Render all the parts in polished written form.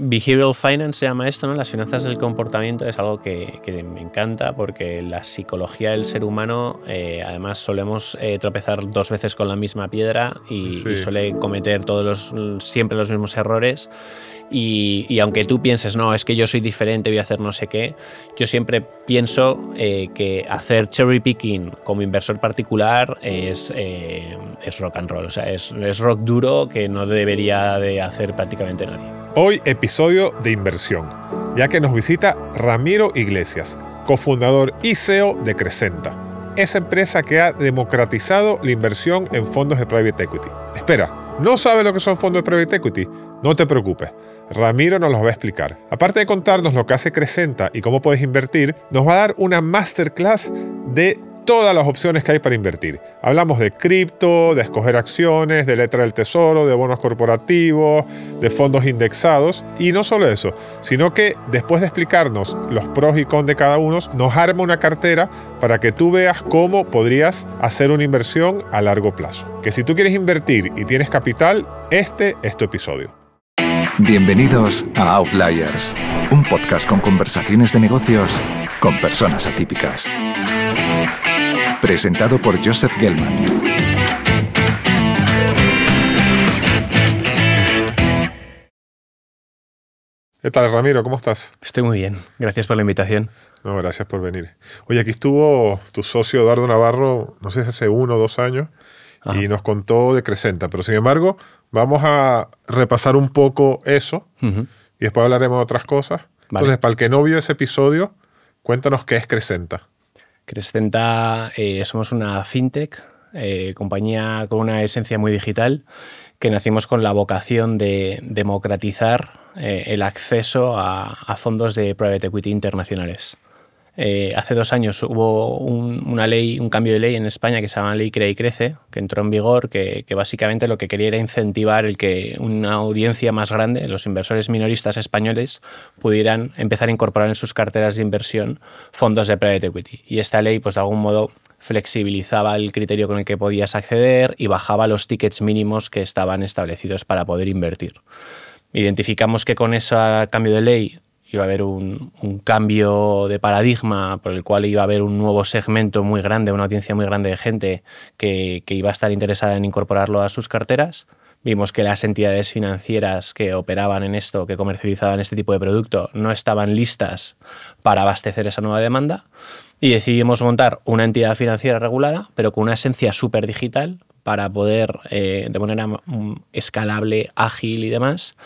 Behavioral Finance se llama esto, ¿no? Las finanzas del comportamiento es algo que me encanta porque la psicología del ser humano, además solemos tropezar 2 veces con la misma piedra y suele cometer siempre los mismos errores. Y aunque tú pienses, no, es que yo soy diferente, voy a hacer no sé qué, yo siempre pienso que hacer cherry picking como inversor particular es rock and roll, o sea, es rock duro que no debería de hacer prácticamente nadie. Hoy episodio de inversión, ya que nos visita Ramiro Iglesias, cofundador y CEO de Crescenta, esa empresa que ha democratizado la inversión en fondos de private equity. Espera, ¿no sabes lo que son fondos de private equity? No te preocupes, Ramiro nos los va a explicar. Aparte de contarnos lo que hace Crescenta y cómo puedes invertir, nos va a dar una masterclass de todas las opciones que hay para invertir. Hablamos de cripto, de escoger acciones, de letra del tesoro, de bonos corporativos, de fondos indexados. Y no solo eso, sino que después de explicarnos los pros y cons de cada uno, nos arma una cartera para que tú veas cómo podrías hacer una inversión a largo plazo. Que si tú quieres invertir y tienes capital, este es tu episodio. Bienvenidos a Outliers, un podcast con conversaciones de negocios con personas atípicas. Presentado por Joseph Gelman. ¿Qué tal, Ramiro? ¿Cómo estás? Estoy muy bien. Gracias por la invitación. No, gracias por venir. Oye, aquí estuvo tu socio Eduardo Navarro, no sé si hace 1 o 2 años, y nos contó de Crescenta. Pero sin embargo, vamos a repasar un poco eso y después hablaremos de otras cosas. Vale. Entonces, para el que no vio ese episodio, cuéntanos qué es Crescenta. Crescenta somos una fintech, compañía con una esencia muy digital, que nacimos con la vocación de democratizar el acceso a fondos de private equity internacionales. Hace 2 años hubo un cambio de ley en España que se llama Ley Crea y Crece, que entró en vigor, que básicamente lo que quería era incentivar el que una audiencia más grande, los inversores minoristas españoles, pudieran empezar a incorporar en sus carteras de inversión fondos de private equity. Y esta ley, pues de algún modo, flexibilizaba el criterio con el que podías acceder y bajaba los tickets mínimos que estaban establecidos para poder invertir. Identificamos que con ese cambio de ley iba a haber un cambio de paradigma por el cual iba a haber un nuevo segmento muy grande, una audiencia muy grande de gente que iba a estar interesada en incorporarlo a sus carteras. Vimos que las entidades financieras que operaban en esto, que comercializaban este tipo de producto, no estaban listas para abastecer esa nueva demanda y decidimos montar una entidad financiera regulada, pero con una esencia súper digital, para poder, de manera escalable, ágil y demás,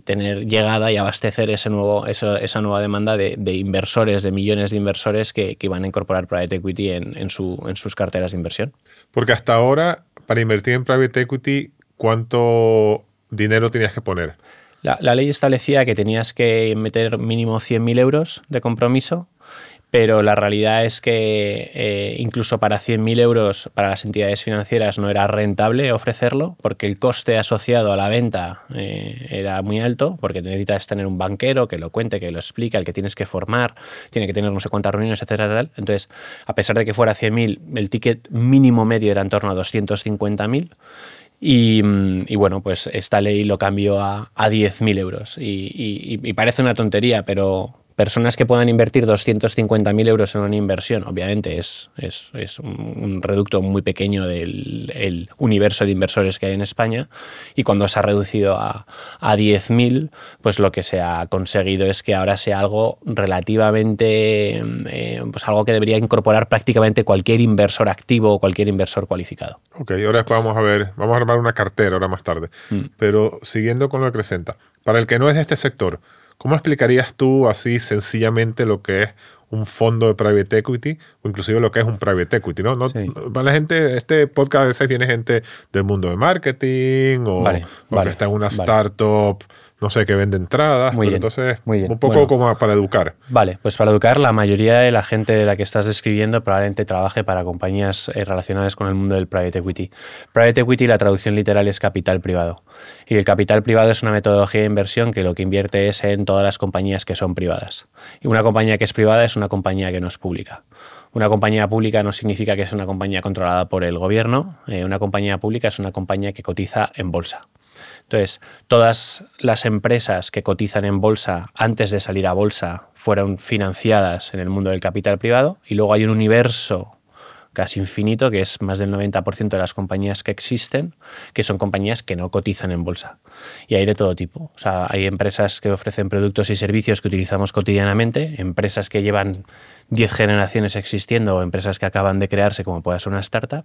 tener llegada y abastecer esa nueva demanda de inversores, de millones de inversores que iban a incorporar private equity en sus carteras de inversión. Porque hasta ahora, para invertir en private equity, ¿cuánto dinero tenías que poner? La ley establecía que tenías que meter mínimo 100.000 euros de compromiso, pero la realidad es que incluso para 100.000 euros para las entidades financieras no era rentable ofrecerlo, porque el coste asociado a la venta era muy alto, porque necesitas tener un banquero que lo cuente, que lo explique, al que tienes que formar, tiene que tener no sé cuántas reuniones, etcétera, tal. Entonces, a pesar de que fuera 100.000, el ticket mínimo medio era en torno a 250.000. Y bueno, pues esta ley lo cambió a 10.000 euros. Y parece una tontería, pero personas que puedan invertir 250.000 euros en una inversión, obviamente es un reducto muy pequeño del universo de inversores que hay en España, y cuando se ha reducido a 10.000, pues lo que se ha conseguido es que ahora sea algo relativamente, pues algo que debería incorporar prácticamente cualquier inversor activo o cualquier inversor cualificado. Ok, ahora vamos a armar una cartera ahora más tarde. Pero siguiendo con lo de Crescenta, para el que no es de este sector, ¿cómo explicarías tú así sencillamente lo que es un fondo de private equity o inclusive lo que es un private equity? ¿No? Sí. Para la gente, este podcast a veces viene gente del mundo de marketing o que está en una startup, no sé, que vende entradas. Muy bien, entonces, muy bien. Un poco como para educar. Vale, pues para educar, la mayoría de la gente de la que estás describiendo probablemente trabaje para compañías relacionadas con el mundo del private equity. Private equity, la traducción literal es capital privado. Y el capital privado es una metodología de inversión que lo que invierte es en todas las compañías que son privadas. Y una compañía que es privada es una compañía que no es pública. Una compañía pública no significa que es una compañía controlada por el gobierno. Una compañía pública es una compañía que cotiza en bolsa. Entonces, todas las empresas que cotizan en bolsa antes de salir a bolsa fueron financiadas en el mundo del capital privado, y luego hay un universo casi infinito, que es más del 90% de las compañías que existen, que son compañías que no cotizan en bolsa. Y hay de todo tipo. O sea, hay empresas que ofrecen productos y servicios que utilizamos cotidianamente, empresas que llevan 10 generaciones existiendo, o empresas que acaban de crearse, como puede ser una startup,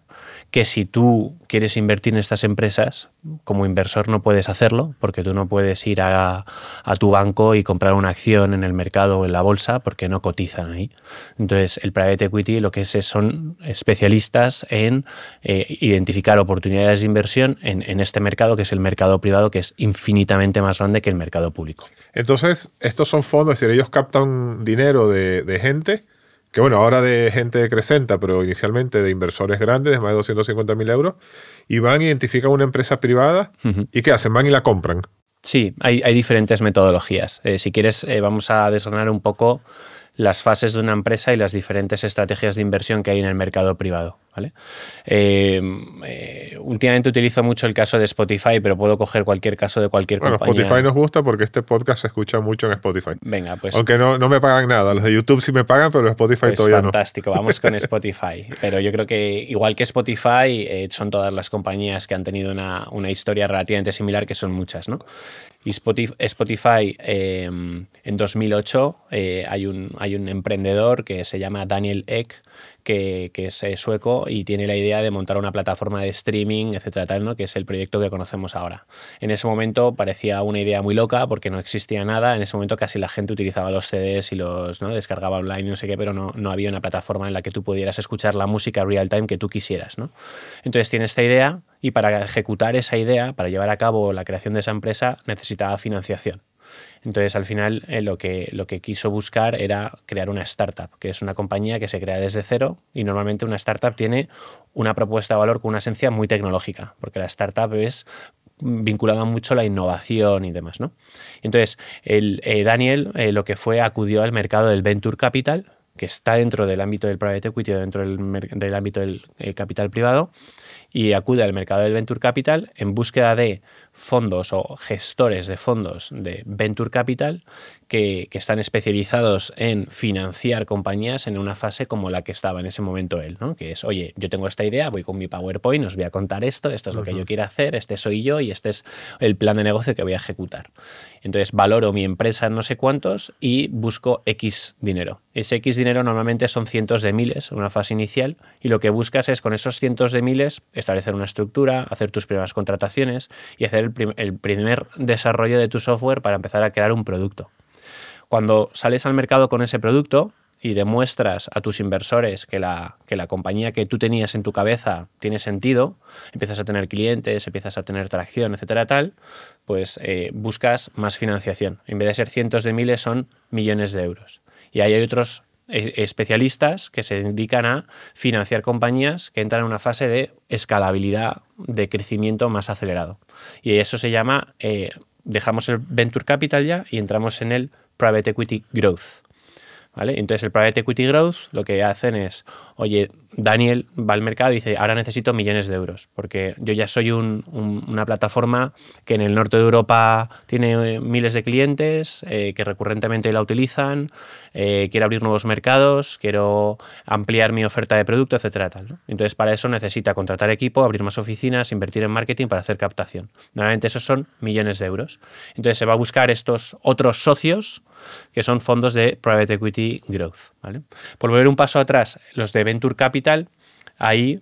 que si tú quieres invertir en estas empresas, como inversor no puedes hacerlo, porque tú no puedes ir a tu banco y comprar una acción en el mercado o en la bolsa, porque no cotizan ahí. Entonces, el private equity lo que son especialistas en identificar oportunidades de inversión en este mercado, que es el mercado privado, que es infinitamente más grande que el mercado público. Entonces, estos son fondos, es decir, ellos captan dinero de gente, que bueno, ahora de gente de Crescenta, pero inicialmente de inversores grandes, de más de 250.000 euros, y van, identifican una empresa privada, ¿y qué hacen? Van y la compran. Sí, hay diferentes metodologías. Si quieres, vamos a desgranar un poco las fases de una empresa y las diferentes estrategias de inversión que hay en el mercado privado, ¿vale? Últimamente utilizo mucho el caso de Spotify, pero puedo coger cualquier caso de cualquier compañía. Spotify nos gusta porque este podcast se escucha mucho en Spotify. Venga, pues... Aunque no me pagan nada. Los de YouTube sí me pagan, pero Spotify pues todavía fantástico, vamos con Spotify. Pero yo creo que, igual que Spotify, son todas las compañías que han tenido una historia relativamente similar, que son muchas, ¿no? Y Spotify, en 2008, hay un emprendedor que se llama Daniel Ek, que es sueco, y tiene la idea de montar una plataforma de streaming, etcétera, tal, ¿no? Que es el proyecto que conocemos ahora. En ese momento parecía una idea muy loca porque no existía nada. En ese momento casi la gente utilizaba los CDs y los, ¿no?, descargaba online, no sé qué, pero no había una plataforma en la que tú pudieras escuchar la música real time que tú quisieras, ¿no? Entonces tiene esta idea, y para ejecutar esa idea, para llevar a cabo la creación de esa empresa, necesitaba financiación. Entonces, al final, lo que quiso buscar era crear una startup, que es una compañía que se crea desde cero, y normalmente una startup tiene una propuesta de valor con una esencia muy tecnológica, porque la startup es vinculada mucho a la innovación y demás, ¿no? Entonces, Daniel lo que acudió al mercado del venture capital, que está dentro del ámbito del private equity, dentro del ámbito del capital privado, y acude al mercado del venture capital en búsqueda de fondos o gestores de fondos de venture capital que están especializados en financiar compañías en una fase como la que estaba en ese momento él, ¿no? Que es, oye, yo tengo esta idea, voy con mi PowerPoint, os voy a contar esto es lo que yo quiero hacer, este soy yo y este es el plan de negocio que voy a ejecutar. Entonces valoro mi empresa en no sé cuántos y busco X dinero. Ese X dinero normalmente son cientos de miles en una fase inicial, y lo que buscas es, con esos cientos de miles, establecer una estructura, hacer tus primeras contrataciones y hacer el primer desarrollo de tu software para empezar a crear un producto. Cuando sales al mercado con ese producto y demuestras a tus inversores que la compañía que tú tenías en tu cabeza tiene sentido, empiezas a tener clientes, empiezas a tener tracción, etcétera, tal, pues buscas más financiación. En vez de ser cientos de miles, son millones de euros. Y ahí hay otros especialistas que se dedican a financiar compañías que entran en una fase de escalabilidad, de crecimiento más acelerado. Y eso se llama, dejamos el Venture Capital ya y entramos en el Private Equity Growth, ¿vale? Entonces el Private Equity Growth lo que hacen es, oye, Daniel va al mercado y dice, ahora necesito millones de euros, porque yo ya soy una plataforma que en el norte de Europa tiene miles de clientes, que recurrentemente la utilizan, quiero abrir nuevos mercados, quiero ampliar mi oferta de producto, etcétera, tal, ¿no? Entonces para eso necesita contratar equipo, abrir más oficinas, invertir en marketing para hacer captación. Normalmente esos son millones de euros. Entonces se va a buscar estos otros socios que son fondos de Private Equity Growth, ¿vale? Por volver un paso atrás, los de Venture Capital, ahí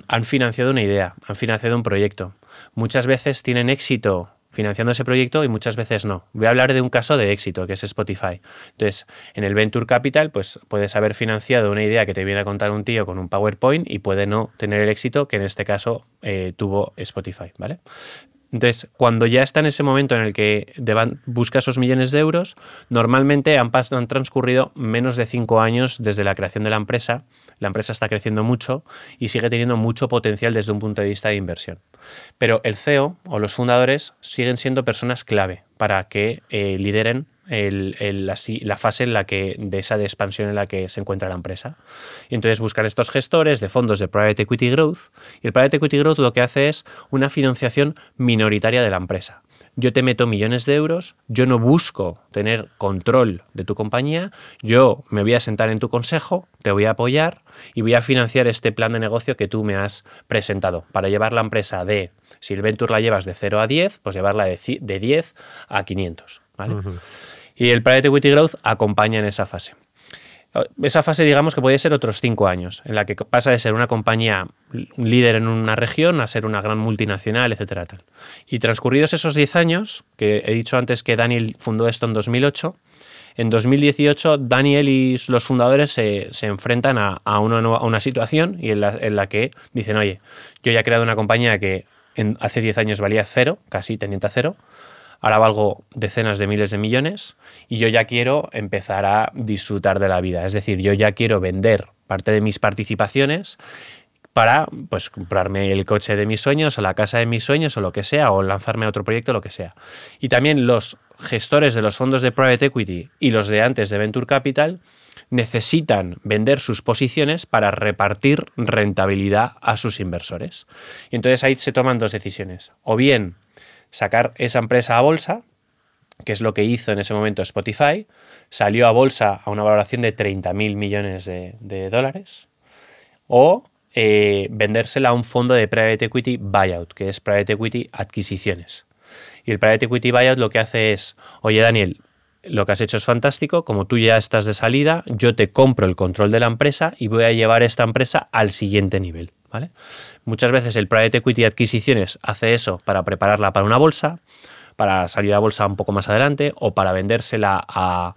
han financiado una idea, han financiado un proyecto. Muchas veces tienen éxito financiando ese proyecto y muchas veces no. Voy a hablar de un caso de éxito, que es Spotify. Entonces, en el Venture Capital, pues puedes haber financiado una idea que te viene a contar un tío con un PowerPoint y puede no tener el éxito que en este caso tuvo Spotify, ¿vale? Entonces, cuando ya está en ese momento en el que busca esos millones de euros, normalmente han transcurrido menos de 5 años desde la creación de la empresa está creciendo mucho y sigue teniendo mucho potencial desde un punto de vista de inversión. Pero el CEO o los fundadores siguen siendo personas clave para que lideren la fase de esa expansión en la que se encuentra la empresa. Y entonces buscan estos gestores de fondos de Private Equity Growth, y el Private Equity Growth lo que hace es una financiación minoritaria de la empresa. Yo te meto millones de euros, yo no busco tener control de tu compañía, yo me voy a sentar en tu consejo, te voy a apoyar y voy a financiar este plan de negocio que tú me has presentado para llevar la empresa de, si el venture la llevas de 0 a 10, pues llevarla de 10 a 500, ¿vale? Y el Private Equity Growth acompaña en esa fase. Esa fase, digamos, que puede ser otros 5 años, en la que pasa de ser una compañía líder en una región a ser una gran multinacional, etcétera, tal. Y transcurridos esos 10 años, que he dicho antes que Daniel fundó esto en 2008, en 2018 Daniel y los fundadores se enfrentan a una situación y en la que dicen, oye, yo ya he creado una compañía que hace 10 años valía 0, casi tendiente a 0, ahora valgo decenas de miles de millones y yo ya quiero empezar a disfrutar de la vida. Es decir, yo ya quiero vender parte de mis participaciones para, pues, comprarme el coche de mis sueños o la casa de mis sueños o lo que sea, o lanzarme a otro proyecto, lo que sea. Y también los gestores de los fondos de Private Equity y los de antes de Venture Capital necesitan vender sus posiciones para repartir rentabilidad a sus inversores. Y entonces ahí se toman dos decisiones. O bien sacar esa empresa a bolsa, que es lo que hizo en ese momento Spotify, salió a bolsa a una valoración de 30.000 millones de dólares, o vendérsela a un fondo de Private Equity Buyout, que es Private Equity Adquisiciones. Y el Private Equity Buyout lo que hace es, oye Daniel, lo que has hecho es fantástico, como tú ya estás de salida, yo te compro el control de la empresa y voy a llevar esta empresa al siguiente nivel, ¿vale? Muchas veces el Private Equity Adquisiciones hace eso para prepararla para una bolsa, para salir a bolsa un poco más adelante o para vendérsela a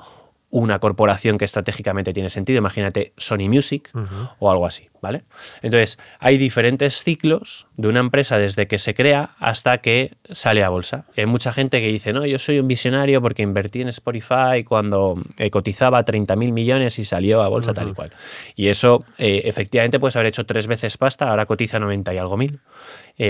una corporación que estratégicamente tiene sentido, imagínate Sony Music o algo así, ¿vale? Entonces, hay diferentes ciclos de una empresa desde que se crea hasta que sale a bolsa. Hay mucha gente que dice, no, yo soy un visionario porque invertí en Spotify cuando cotizaba 30.000 millones y salió a bolsa tal y cual. Y eso, efectivamente, puedes haber hecho 3 veces pasta, ahora cotiza 90 y algo mil.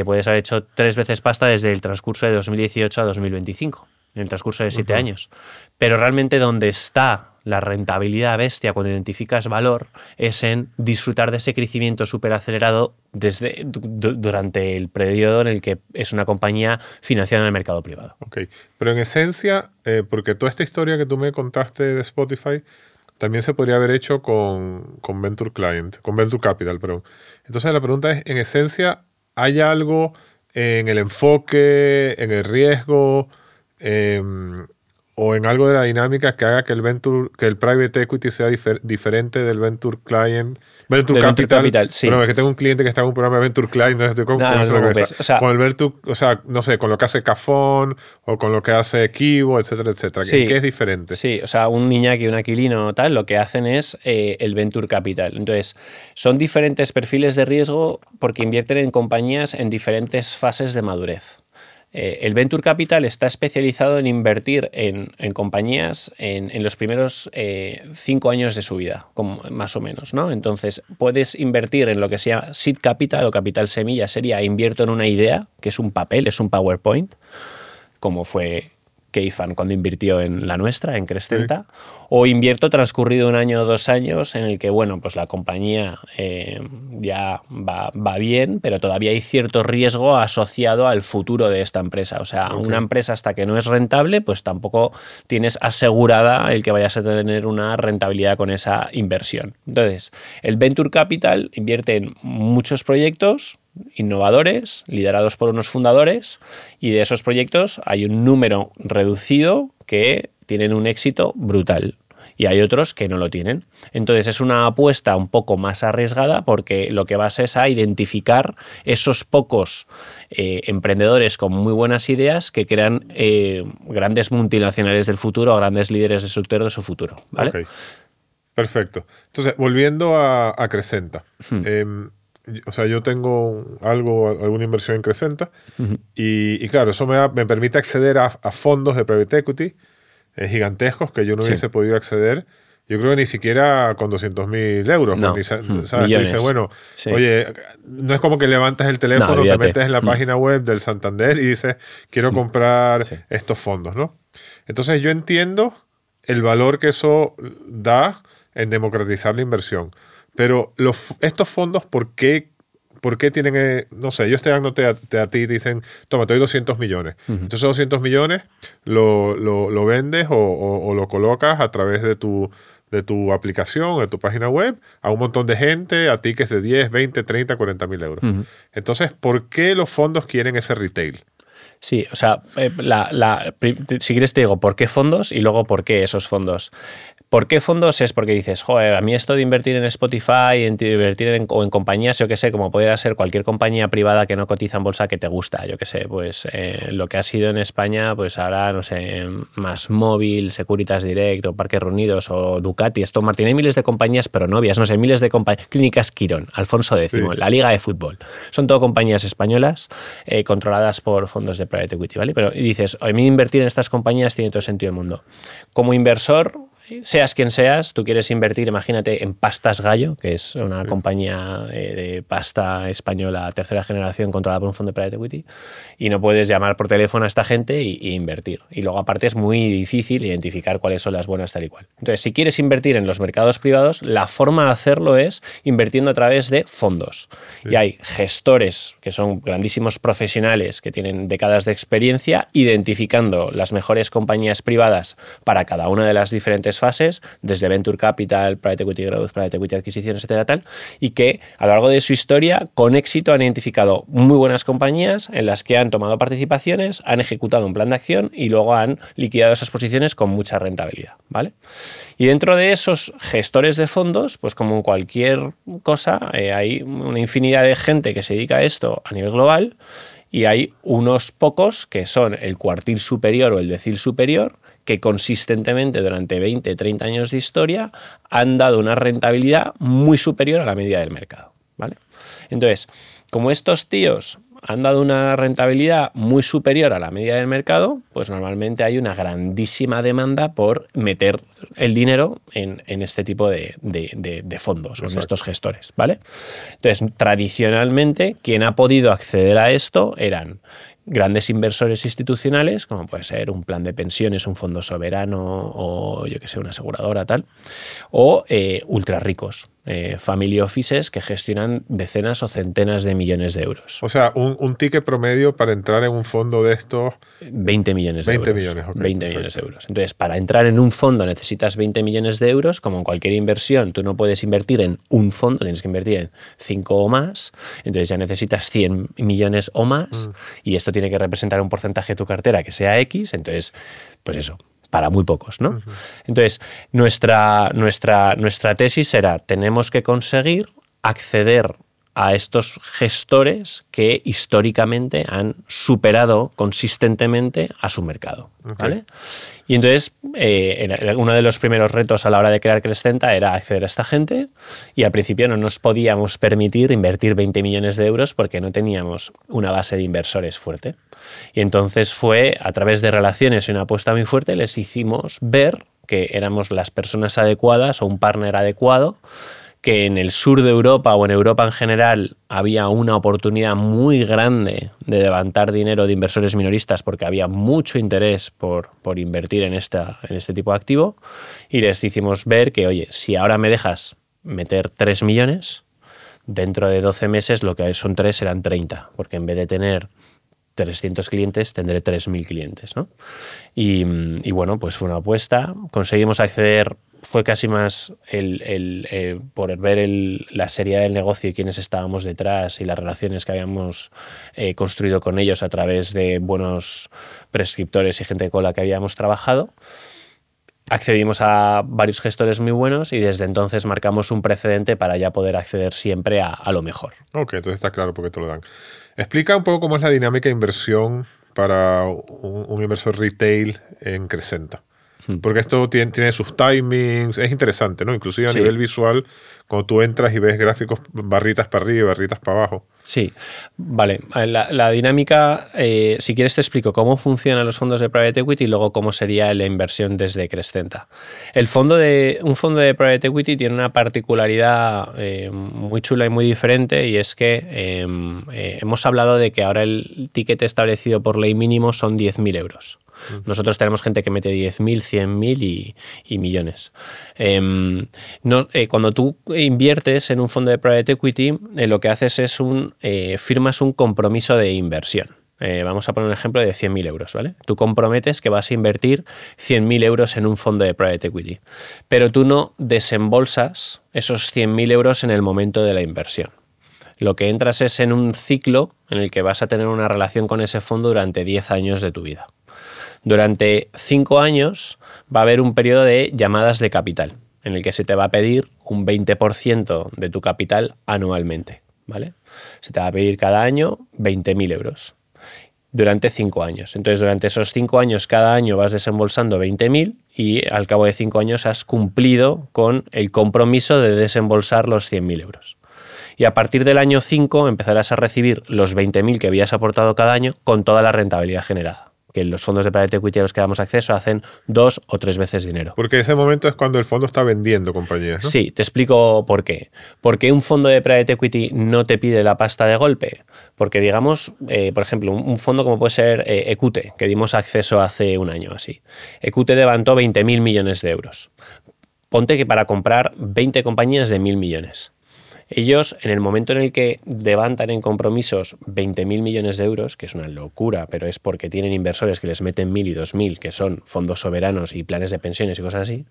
Puedes haber hecho 3 veces pasta desde el transcurso de 2018 a 2025. En el transcurso de 7 años. Pero realmente donde está la rentabilidad bestia cuando identificas valor es en disfrutar de ese crecimiento súper acelerado durante el periodo en el que es una compañía financiada en el mercado privado. Ok, pero en esencia, porque toda esta historia que tú me contaste de Spotify también se podría haber hecho con Venture Capital, perdón. Entonces la pregunta es, en esencia, ¿hay algo en el enfoque, en el riesgo, o en algo de la dinámica que haga que el private equity sea diferente del Venture Capital? Sí. Bueno, es que tengo un cliente que está en un programa de Venture Client, no estoy con el Venture, o sea, no sé, con lo que hace Cafón o con lo que hace Kibo, etcétera, etcétera. Sí. ¿En qué es diferente? Sí, o sea, un Iñaki y un Aquilino tal, lo que hacen es el Venture Capital. Entonces, son diferentes perfiles de riesgo porque invierten en compañías en diferentes fases de madurez. El Venture Capital está especializado en invertir en compañías en los primeros 5 años de su vida, más o menos, ¿no? Entonces, puedes invertir en lo que sea Seed Capital o Capital Semilla, sería invierto en una idea, que es un papel, es un PowerPoint, como fue Keyfan cuando invirtió en la nuestra, en Crescenta, o invierto transcurrido 1 año o 2 años en el que, bueno, pues la compañía ya va bien, pero todavía hay cierto riesgo asociado al futuro de esta empresa. O sea, una empresa hasta que no es rentable, pues tampoco tienes asegurada el que vayas a tener una rentabilidad con esa inversión. Entonces, el Venture Capital invierte en muchos proyectos innovadores, liderados por unos fundadores, y de esos proyectos hay un número reducido que tienen un éxito brutal y hay otros que no lo tienen. Entonces es una apuesta un poco más arriesgada porque lo que vas es a identificar esos pocos emprendedores con muy buenas ideas que crean grandes multinacionales del futuro o grandes líderes de sector de su futuro, ¿vale? Okay. Perfecto. Entonces, volviendo a Crescenta. O sea, yo tengo alguna inversión en Crescenta y claro, eso me permite acceder a fondos de private equity gigantescos que yo no hubiese podido acceder. Yo creo que ni siquiera con 200.000 euros. No, ¿sabes? millones. Tú dices, bueno, oye, no es como que levantas el teléfono, te metes en la página web del Santander y dices, quiero comprar estos fondos, ¿no? Entonces yo entiendo el valor que eso da en democratizar la inversión. Pero estos fondos, ¿por qué tienen, no sé, ellos te dan a ti y te dicen, toma, te doy 200 millones. Entonces esos 200 millones lo vendes o lo colocas a través de tu aplicación, de tu página web, a un montón de gente, a tickets de 10, 20, 30, 40 mil euros. Entonces, ¿por qué los fondos quieren ese retail? Sí, o sea, si quieres te digo por qué fondos y luego por qué esos fondos. ¿Por qué fondos? Es porque dices, joder, a mí esto de invertir en Spotify, invertir o en compañías, yo qué sé, como pudiera ser cualquier compañía privada que no cotiza en bolsa que te gusta, yo qué sé, pues lo que ha sido en España, pues ahora, no sé, MásMóvil, Securitas Direct o Parques Reunidos o Ducati, Aston Martin, hay miles de compañías, pero no obvias, no sé, miles de compañías, Clínicas Quirón, Alfonso X, sí, la Liga de Fútbol, son todo compañías españolas controladas por fondos de private equity, ¿vale? Pero dices, a mí invertir en estas compañías tiene todo el sentido del mundo. Como inversor, seas quien seas, tú quieres invertir, imagínate, en Pastas Gallo, que es una compañía de pasta española tercera generación controlada por un fondo de private equity, y no puedes llamar por teléfono a esta gente y invertir. Y luego, aparte, es muy difícil identificar cuáles son las buenas tal y cual. Entonces, si quieres invertir en los mercados privados, la forma de hacerlo es invirtiendo a través de fondos. Sí. Y hay gestores que son grandísimos profesionales que tienen décadas de experiencia identificando las mejores compañías privadas para cada una de las diferentes fases, desde Venture Capital, Private Equity Growth, Private Equity Adquisiciones, etcétera, tal, y que a lo largo de su historia, con éxito, han identificado muy buenas compañías en las que han tomado participaciones, han ejecutado un plan de acción y luego han liquidado esas posiciones con mucha rentabilidad, ¿vale? Y dentro de esos gestores de fondos, pues como en cualquier cosa, hay una infinidad de gente que se dedica a esto a nivel global y hay unos pocos que son el cuartil superior o el decil superior que consistentemente durante 20, 30 años de historia han dado una rentabilidad muy superior a la media del mercado, ¿vale? Entonces, como estos tíos han dado una rentabilidad muy superior a la media del mercado, pues normalmente hay una grandísima demanda por meter el dinero en este tipo de fondos, o en estos gestores, ¿vale? Entonces, tradicionalmente, quien ha podido acceder a esto eran grandes inversores institucionales, como puede ser un plan de pensiones, un fondo soberano o yo que sé, una aseguradora, tal, o ultra ricos, family offices que gestionan decenas o centenas de millones de euros. O sea, un ticket promedio para entrar en un fondo de estos... 20 millones de 20 euros. Millones, okay, 20 millones de euros. Entonces, para entrar en un fondo necesitas 20 millones de euros, como en cualquier inversión, tú no puedes invertir en un fondo, tienes que invertir en 5 o más, entonces ya necesitas 100 millones o más, y esto tiene que representar un porcentaje de tu cartera que sea X, entonces, pues eso, para muy pocos, ¿no? Entonces, nuestra tesis era, tenemos que conseguir acceder a estos gestores que históricamente han superado consistentemente a su mercado, ¿vale? Y entonces, uno de los primeros retos a la hora de crear Crescenta era acceder a esta gente, y al principio no nos podíamos permitir invertir 20 millones de euros porque no teníamos una base de inversores fuerte. Y entonces fue a través de relaciones y una apuesta muy fuerte, les hicimos ver que éramos las personas adecuadas o un partner adecuado, que en el sur de Europa o en Europa en general había una oportunidad muy grande de levantar dinero de inversores minoristas porque había mucho interés por invertir en este tipo de activo, y les hicimos ver que, oye, si ahora me dejas meter 3 millones, dentro de 12 meses lo que son 3 serán 30, porque en vez de tener 300 clientes tendré 3.000 clientes, ¿no? Y bueno, pues fue una apuesta, conseguimos acceder. Fue casi más por ver la seriedad del negocio y quiénes estábamos detrás y las relaciones que habíamos construido con ellos a través de buenos prescriptores y gente con la que habíamos trabajado. Accedimos a varios gestores muy buenos y desde entonces marcamos un precedente para ya poder acceder siempre a lo mejor. Ok, entonces está claro por qué te lo dan. Explica un poco cómo es la dinámica de inversión para un inversor retail en Crescenta. Porque esto tiene sus timings, es interesante, ¿no? Inclusive a nivel visual, cuando tú entras y ves gráficos, barritas para arriba y barritas para abajo. Sí, vale. La dinámica, si quieres te explico cómo funcionan los fondos de Private Equity y luego cómo sería la inversión desde Crescenta. Un fondo de Private Equity tiene una particularidad muy chula y muy diferente, y es que hemos hablado de que ahora el ticket establecido por ley mínimo son 10.000 euros. Nosotros tenemos gente que mete 10.000, 100.000 y millones. Cuando tú inviertes en un fondo de private equity, lo que haces es firmas un compromiso de inversión. Vamos a poner un ejemplo de 100.000 euros, ¿vale? Tú comprometes que vas a invertir 100.000 euros en un fondo de private equity, pero tú no desembolsas esos 100.000 euros en el momento de la inversión. Lo que entras es en un ciclo en el que vas a tener una relación con ese fondo durante 10 años de tu vida. Durante 5 años va a haber un periodo de llamadas de capital, en el que se te va a pedir un 20% de tu capital anualmente, ¿vale? Se te va a pedir cada año 20.000 euros. Durante 5 años. Entonces, durante esos 5 años, cada año vas desembolsando 20.000 y al cabo de 5 años has cumplido con el compromiso de desembolsar los 100.000 euros. Y a partir del año 5 empezarás a recibir los 20.000 que habías aportado cada año con toda la rentabilidad generada, que los fondos de private equity a los que damos acceso hacen 2 o 3 veces dinero. Porque ese momento es cuando el fondo está vendiendo compañías, ¿no? Sí, te explico por qué. Porque un fondo de private equity no te pide la pasta de golpe. Porque digamos, por ejemplo, un fondo como puede ser Equute, que dimos acceso hace un año así. Equute levantó 20.000 millones de euros. Ponte que para comprar 20 compañías de 1.000 millones. Ellos, en el momento en el que levantan en compromisos 20.000 millones de euros, que es una locura, pero es porque tienen inversores que les meten 1.000 y 2.000, que son fondos soberanos y planes de pensiones y cosas así,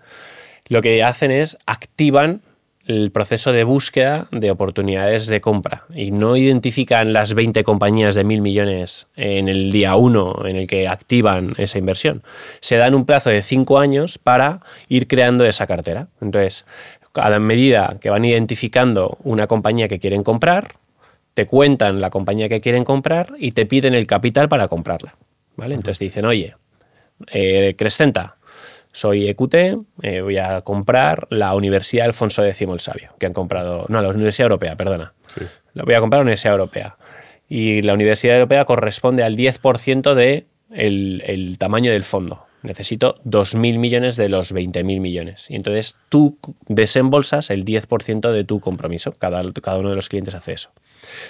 lo que hacen es activan el proceso de búsqueda de oportunidades de compra y no identifican las 20 compañías de 1.000 millones en el día 1 en el que activan esa inversión. Se dan un plazo de 5 años para ir creando esa cartera. Entonces, a medida que van identificando una compañía que quieren comprar, te cuentan la compañía que quieren comprar y te piden el capital para comprarla, ¿vale? Entonces te dicen, oye, Crescenta, soy Equute, voy a comprar la Universidad Alfonso X el Sabio, que han comprado, no, la Universidad Europea, perdona. Sí. La voy a comprar la Universidad Europea. Y la Universidad Europea corresponde al 10% del tamaño del fondo. Necesito 2.000 millones de los 20.000 millones. Y entonces tú desembolsas el 10% de tu compromiso. Cada uno de los clientes hace eso.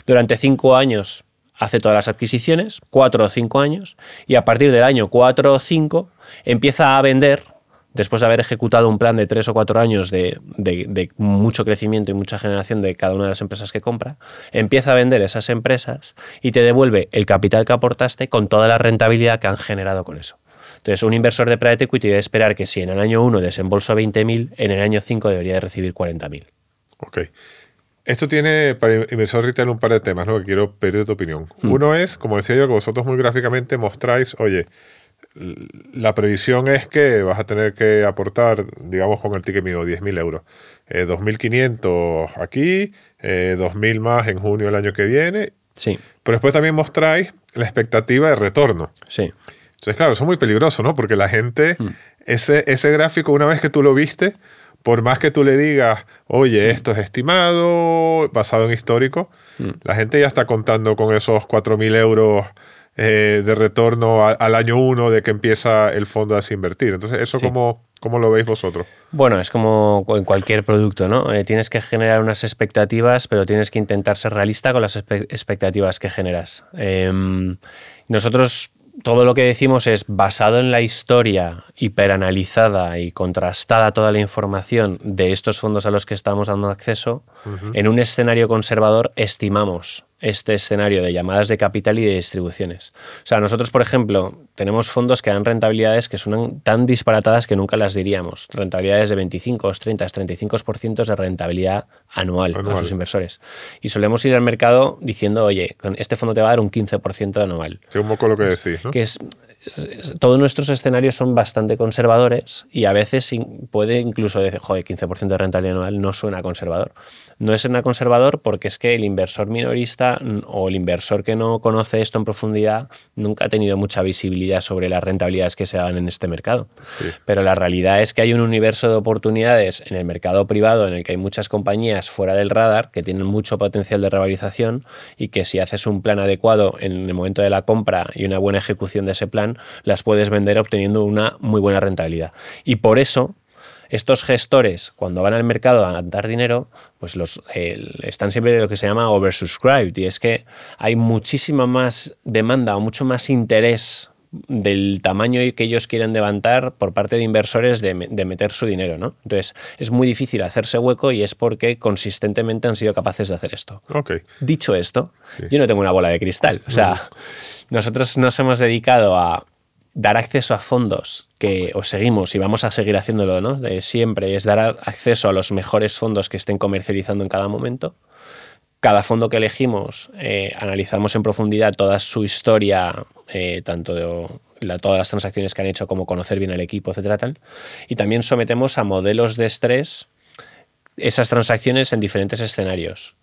Durante 5 años hace todas las adquisiciones, 4 o 5 años, y a partir del año 4 o 5 empieza a vender, después de haber ejecutado un plan de 3 o 4 años de mucho crecimiento y mucha generación de cada una de las empresas que compra, empieza a vender esas empresas y te devuelve el capital que aportaste con toda la rentabilidad que han generado con eso. Entonces, un inversor de private equity debe esperar que si en el año 1 desembolsó 20.000, en el año 5 debería de recibir 40.000. Ok. Esto tiene para inversor retail un par de temas, ¿no?, que quiero pedir tu opinión. Uno es, como decía yo, que vosotros muy gráficamente mostráis, oye, la previsión es que vas a tener que aportar, digamos con el ticket mínimo, 10.000 euros. 2.500 aquí, 2.000 más en junio del año que viene. Sí. Pero después también mostráis la expectativa de retorno. Sí. Entonces, claro, eso es muy peligroso, ¿no? Porque la gente, ese gráfico, una vez que tú lo viste, por más que tú le digas, oye, esto es estimado, basado en histórico, la gente ya está contando con esos 4.000 euros de retorno al año 1 de que empieza el fondo a invertir. Entonces, ¿eso sí, cómo lo veis vosotros? Bueno, es como en cualquier producto, ¿no? Tienes que generar unas expectativas, pero tienes que intentar ser realista con las expectativas que generas. Nosotros todo lo que decimos es basado en la historia hiperanalizada y contrastada toda la información de estos fondos a los que estamos dando acceso. En un escenario conservador estimamos este escenario de llamadas de capital y de distribuciones. O sea, nosotros, por ejemplo, tenemos fondos que dan rentabilidades que son tan disparatadas que nunca las diríamos. Rentabilidades de 25, 30, 35% de rentabilidad anual a sus inversores. Y solemos ir al mercado diciendo, oye, con este fondo te va a dar un 15% anual. Que un poco lo que decís, ¿no? Que todos nuestros escenarios son bastante conservadores y a veces puede incluso decir, joder, 15% de rentabilidad anual no suena conservador. No suena conservador porque es que el inversor minorista o el inversor que no conoce esto en profundidad nunca ha tenido mucha visibilidad sobre las rentabilidades que se dan en este mercado. Sí. Pero la realidad es que hay un universo de oportunidades en el mercado privado en el que hay muchas compañías fuera del radar que tienen mucho potencial de revalorización y que si haces un plan adecuado en el momento de la compra y una buena ejecución de ese plan, las puedes vender obteniendo una muy buena rentabilidad. Y por eso estos gestores, cuando van al mercado a dar dinero, pues están siempre lo que se llama oversubscribed, y es que hay muchísima más demanda o mucho más interés del tamaño que ellos quieren levantar por parte de inversores de meter su dinero, ¿no? Entonces, es muy difícil hacerse hueco y es porque consistentemente han sido capaces de hacer esto. Okay. Dicho esto, yo no tengo una bola de cristal. O sea, nosotros nos hemos dedicado a dar acceso a fondos que os seguimos y vamos a seguir haciéndolo, ¿no? De siempre es dar acceso a los mejores fondos que estén comercializando en cada momento. Cada fondo que elegimos analizamos en profundidad toda su historia, tanto todas las transacciones que han hecho como conocer bien al equipo, etcétera, tal. Y también sometemos a modelos de estrés esas transacciones en diferentes escenarios.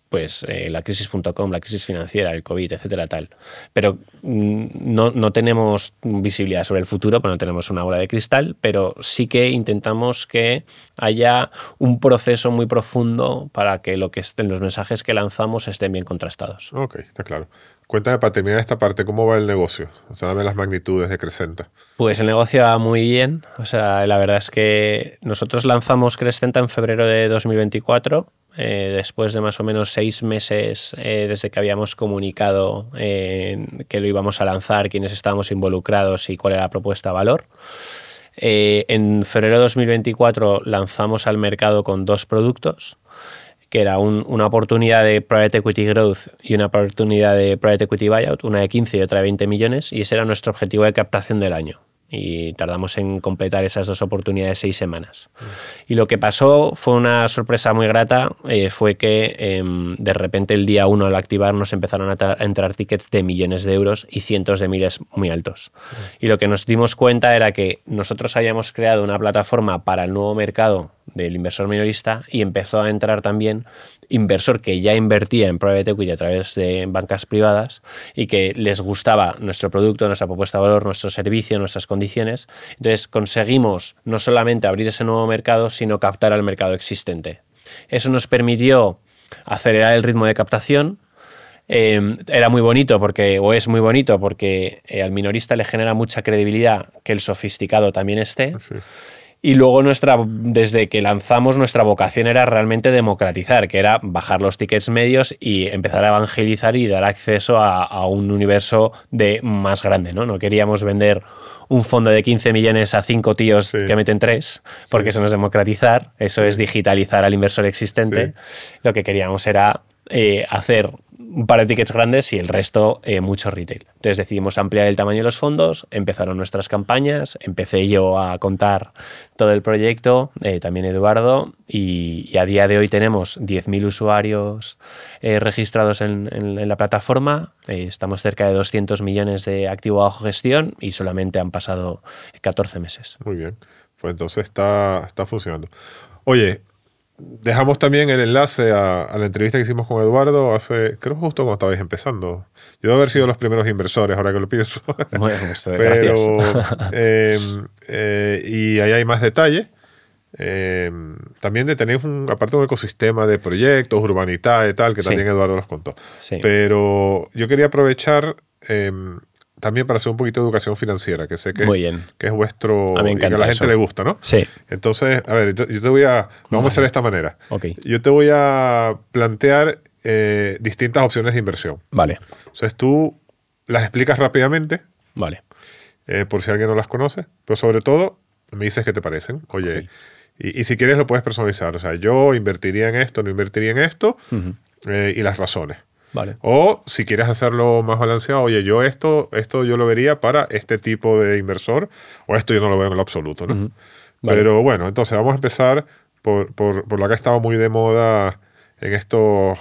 Pues la crisis.com, la crisis financiera, el COVID, etcétera, tal. Pero no tenemos visibilidad sobre el futuro, pero no tenemos una bola de cristal, pero sí que intentamos que haya un proceso muy profundo para que lo que estén los mensajes que lanzamos estén bien contrastados. Ok, está claro. Cuéntame, para terminar esta parte, ¿cómo va el negocio? O sea, dame las magnitudes de Crescenta. Pues el negocio va muy bien. O sea, la verdad es que nosotros lanzamos Crescenta en febrero de 2024. Después de más o menos 6 meses desde que habíamos comunicado que lo íbamos a lanzar, quiénes estábamos involucrados y cuál era la propuesta de valor. En febrero de 2024 lanzamos al mercado con 2 productos, que era una oportunidad de Private Equity Growth y una oportunidad de Private Equity Buyout, una de 15 y otra de 20 millones, y ese era nuestro objetivo de captación del año. Y tardamos en completar esas 2 oportunidades 6 semanas. Y lo que pasó fue una sorpresa muy grata, fue que de repente el día 1 al activar nos empezaron a entrar tickets de millones de euros y cientos de miles muy altos. Y lo que nos dimos cuenta era que nosotros habíamos creado una plataforma para el nuevo mercado del inversor minorista y empezó a entrar también inversor que ya invertía en private equity a través de bancas privadas y que les gustaba nuestro producto, nuestra propuesta de valor, nuestro servicio, nuestras condiciones. Entonces conseguimos no solamente abrir ese nuevo mercado, sino captar al mercado existente. Eso nos permitió acelerar el ritmo de captación. Era muy bonito o es muy bonito porque al minorista le genera mucha credibilidad que el sofisticado también esté. Sí. Y luego desde que lanzamos, nuestra vocación era realmente democratizar, que era bajar los tickets medios y empezar a evangelizar y dar acceso a un universo más grande, ¿no? No queríamos vender un fondo de 15 millones a 5 tíos que meten 3, porque eso no es democratizar, eso es digitalizar al inversor existente. Sí. Lo que queríamos era hacer un par de tickets grandes y el resto mucho retail. Entonces decidimos ampliar el tamaño de los fondos, empezaron nuestras campañas, empecé yo a contar todo el proyecto, también Eduardo, y a día de hoy tenemos 10.000 usuarios registrados en la plataforma, estamos cerca de 200 millones de activo bajo gestión y solamente han pasado 14 meses. Muy bien, pues entonces está funcionando. Oye, dejamos también el enlace a la entrevista que hicimos con Eduardo creo justo cuando estabais empezando. Yo debo haber sido los primeros inversores, ahora que lo pienso. Bueno, pero y ahí hay más detalle. También tenéis aparte un ecosistema de proyectos, Urbanitae y tal, que también Eduardo los contó. Sí. Pero yo quería aprovechar también para hacer un poquito de educación financiera, que sé que es vuestro y que a la gente le gusta, ¿no? Sí. Entonces, a ver, yo te voy a... Vamos a hacer de esta manera. Okay. Yo te voy a plantear distintas opciones de inversión. Vale. Entonces tú las explicas rápidamente. Vale. Por si alguien no las conoce. Pero sobre todo, me dices qué te parecen. Oye, y si quieres lo puedes personalizar. O sea, yo invertiría en esto, no invertiría en esto, y las razones. Vale. O si quieres hacerlo más balanceado, oye, yo esto yo lo vería para este tipo de inversor, o esto yo no lo veo en lo absoluto, ¿no? Vale. Pero bueno, entonces vamos a empezar por la que ha estado muy de moda en esto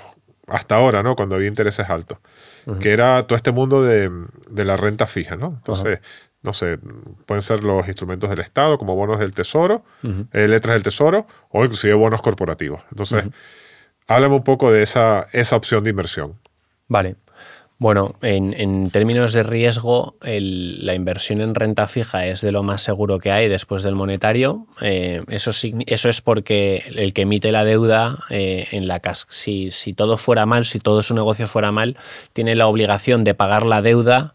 hasta ahora, ¿no? Cuando había intereses altos, que era todo este mundo de la renta fija, ¿no? Entonces, no sé, pueden ser los instrumentos del Estado, como bonos del Tesoro, letras del Tesoro, o inclusive bonos corporativos. Entonces, háblame un poco de esa opción de inversión. Vale. Bueno, en términos de riesgo, la inversión en renta fija es de lo más seguro que hay después del monetario. Eso es porque el que emite la deuda, si todo fuera mal, si todo su negocio fuera mal, tiene la obligación de pagar la deuda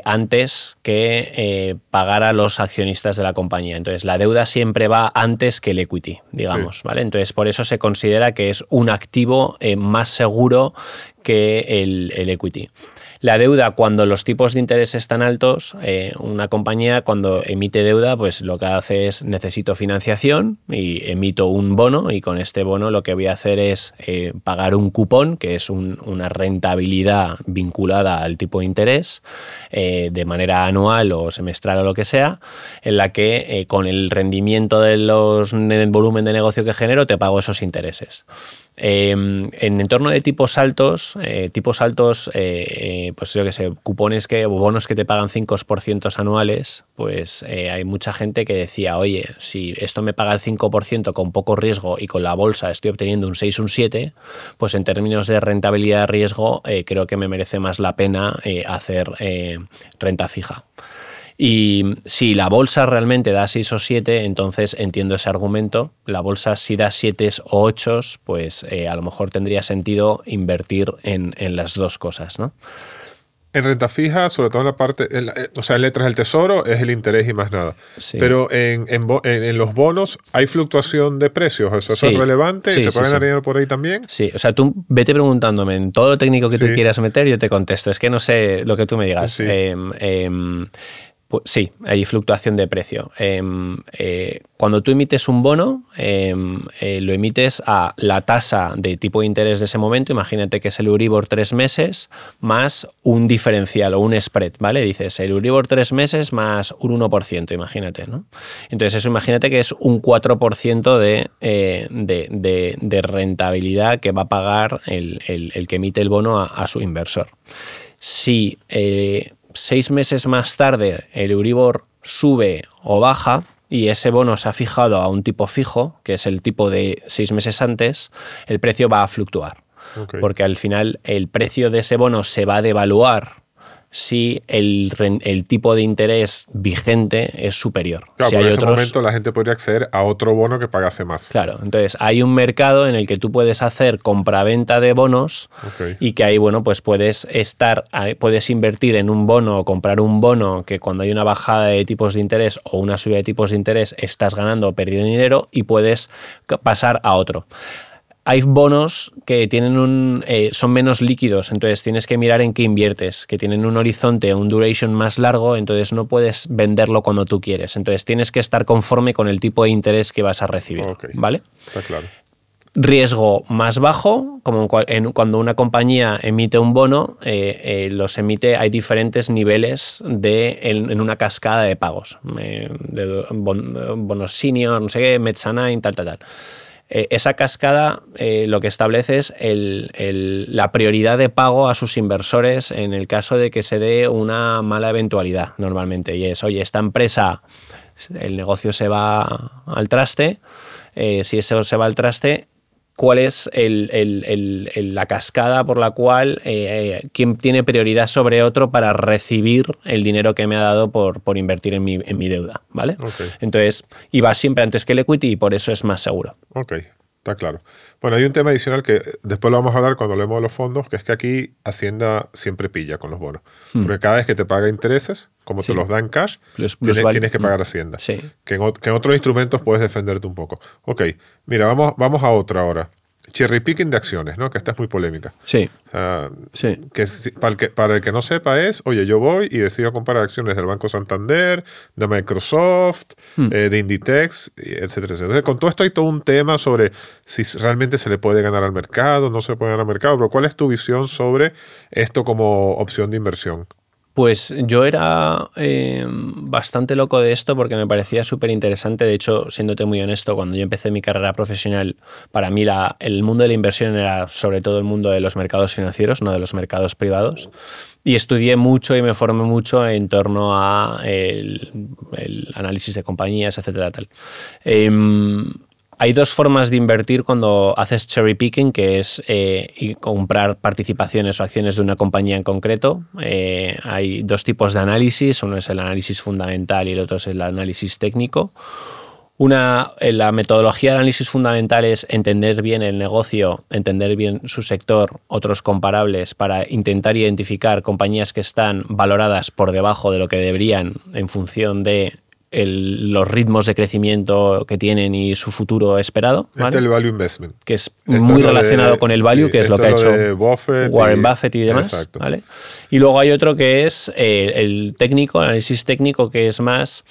antes que pagar a los accionistas de la compañía. Entonces, la deuda siempre va antes que el equity, digamos, ¿vale? Entonces, por eso se considera que es un activo más seguro que el equity. La deuda, cuando los tipos de interés están altos, una compañía cuando emite deuda, pues lo que hace es necesito financiación y emito un bono, y con este bono lo que voy a hacer es pagar un cupón, que es una rentabilidad vinculada al tipo de interés, de manera anual o semestral o lo que sea, en la que con el rendimiento del volumen de negocio que genero te pago esos intereses. En entorno de tipos altos, pues yo que sé, cupones o bonos que te pagan 5% anuales, pues hay mucha gente que decía, oye, si esto me paga el 5% con poco riesgo y con la bolsa estoy obteniendo un 6, un 7, pues en términos de rentabilidad de riesgo creo que me merece más la pena hacer renta fija. Y si la bolsa realmente da 6 o 7, entonces entiendo ese argumento. La bolsa si da 7 o 8, pues a lo mejor tendría sentido invertir en las dos cosas, ¿no? En renta fija, sobre todo en la parte, o sea, en letras del tesoro es el interés y más nada. Sí. Pero en los bonos hay fluctuación de precios, eso Sí. es relevante, Sí, y se puede ganar sí. dinero por ahí también. Sí, o sea, tú vete preguntándome en todo lo técnico que tú Sí. quieras meter, yo te contesto. Es que no sé lo que tú me digas. Sí. Pues sí, hay fluctuación de precio. Cuando tú emites un bono, lo emites a la tasa de tipo de interés de ese momento. Imagínate que es el Euribor 3 meses más un diferencial o un spread, ¿vale? Dices el Euribor 3 meses más un 1%, imagínate, ¿no? Entonces eso imagínate que es un 4% de rentabilidad que va a pagar el que emite el bono a su inversor. Si 6 meses más tarde el Euribor sube o baja y ese bono se ha fijado a un tipo fijo, que es el tipo de 6 meses antes, el precio va a fluctuar. Okay. Porque al final el precio de ese bono se va a devaluar si el tipo de interés vigente es superior. Claro, si porque hay en ese otros, momento la gente podría acceder a otro bono que pagase más. Claro, entonces hay un mercado en el que tú puedes hacer compraventa de bonos. Okay. Y que ahí, bueno, pues puedes invertir en un bono o comprar un bono que cuando hay una bajada de tipos de interés o una subida de tipos de interés estás ganando o perdiendo dinero y puedes pasar a otro. Hay bonos que tienen son menos líquidos, entonces tienes que mirar en qué inviertes, que tienen un horizonte, un duration más largo, entonces no puedes venderlo cuando tú quieres. Entonces tienes que estar conforme con el tipo de interés que vas a recibir, Okay. ¿vale? Está claro. Riesgo más bajo, como cuando una compañía emite un bono, los emite, hay diferentes niveles en una cascada de pagos, de bonos senior, no sé qué, Mezzanine, tal. Esa cascada lo que establece es la prioridad de pago a sus inversores en el caso de que se dé una mala eventualidad normalmente. Y es, oye, esta empresa, el negocio se va al traste, si eso se va al traste, ¿cuál es la cascada por la cual quién tiene prioridad sobre otro para recibir el dinero que me ha dado por invertir en mi deuda, ¿vale? Okay. Entonces, y va siempre antes que el equity y por eso es más seguro. Ok, está claro. Bueno, hay un tema adicional que después lo vamos a hablar cuando hablemos de los fondos, que es que aquí Hacienda siempre pilla con los bonos. Porque cada vez que te paga intereses, como te los da en cash, tienes que pagar Hacienda. Sí. Que en otros instrumentos puedes defenderte un poco. Ok, mira, vamos a otra ahora. Cherry picking de acciones, ¿no? Que esta es muy polémica. Sí. O sea, Sí. que para el que no sepa es, oye, yo voy y decido comprar acciones del Banco Santander, de Microsoft, de Inditex, etcétera, etcétera. Entonces, con todo esto hay todo un tema sobre si realmente se le puede ganar al mercado, no se le puede ganar al mercado, pero ¿cuál es tu visión sobre esto como opción de inversión? Pues yo era bastante loco de esto porque me parecía súper interesante. De hecho, siéndote muy honesto, cuando yo empecé mi carrera profesional, para mí el mundo de la inversión era sobre todo el mundo de los mercados financieros, no de los mercados privados. Y estudié mucho y me formé mucho en torno a el análisis de compañías, etcétera, tal. Hay dos formas de invertir cuando haces cherry picking, que es comprar participaciones o acciones de una compañía en concreto. Hay dos tipos de análisis, uno es el análisis fundamental y el otro es el análisis técnico. La metodología del análisis fundamental es entender bien el negocio, entender bien su sector, otros comparables, para intentar identificar compañías que están valoradas por debajo de lo que deberían en función de los ritmos de crecimiento que tienen y su futuro esperado. ¿Vale? Este es el value investment. Que es muy relacionado con el value, que es lo que ha hecho Warren Buffett y demás. Exacto. ¿Vale? Y luego hay otro que es el técnico, análisis técnico, que es más...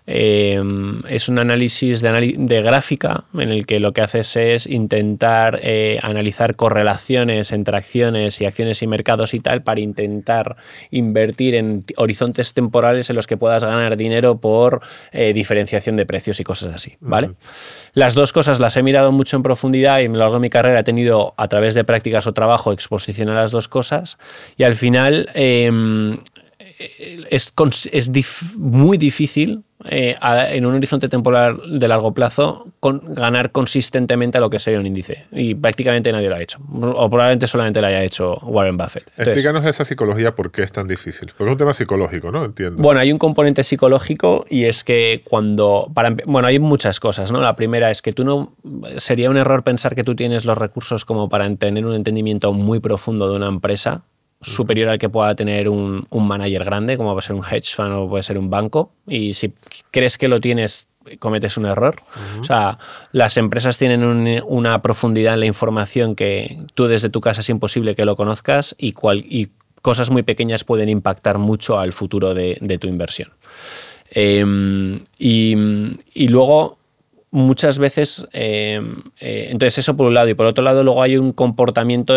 es un análisis de gráfica en el que lo que haces es intentar analizar correlaciones entre acciones y mercados y tal, para intentar invertir en horizontes temporales en los que puedas ganar dinero por diferenciación de precios y cosas así, ¿vale? Las dos cosas las he mirado mucho en profundidad y a lo largo de mi carrera he tenido, a través de prácticas o trabajo, exposición a las dos cosas, y al final es muy difícil en un horizonte temporal de largo plazo ganar consistentemente a lo que sería un índice, y prácticamente nadie lo ha hecho, o probablemente solamente lo haya hecho Warren Buffett. Entonces, explícanos esa psicología, ¿por qué es tan difícil? Porque es un tema psicológico, ¿no? Entiendo. Bueno, hay un componente psicológico, y es que hay muchas cosas, ¿no? La primera es que sería un error pensar que tú tienes los recursos como para tener un entendimiento muy profundo de una empresa, superior al que pueda tener un manager grande, como puede ser un hedge fund o puede ser un banco, y si crees que lo tienes, cometes un error. O sea, las empresas tienen una profundidad en la información que tú desde tu casa es imposible que lo conozcas, y cosas muy pequeñas pueden impactar mucho al futuro de tu inversión. Y luego, muchas veces, entonces eso por un lado, y por otro lado luego hay un comportamiento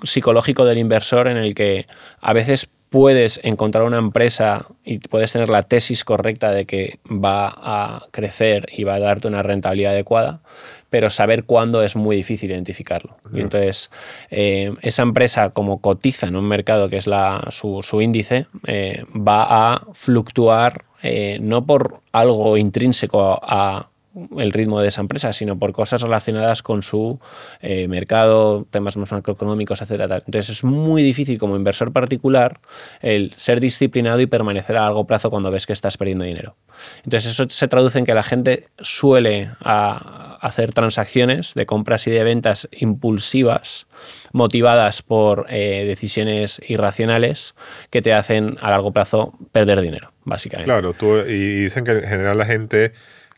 psicológico del inversor en el que a veces puedes encontrar una empresa y puedes tener la tesis correcta de que va a crecer y va a darte una rentabilidad adecuada, pero saber cuándo es muy difícil identificarlo. Y entonces esa empresa, como cotiza en un mercado que es su índice, va a fluctuar no por algo intrínseco a el ritmo de esa empresa, sino por cosas relacionadas con su mercado, temas más macroeconómicos, etcétera. Entonces es muy difícil como inversor particular el ser disciplinado y permanecer a largo plazo cuando ves que estás perdiendo dinero. Entonces eso se traduce en que la gente suele hacer transacciones de compras y de ventas impulsivas, motivadas por decisiones irracionales que te hacen a largo plazo perder dinero, básicamente. Claro, y dicen que en general la gente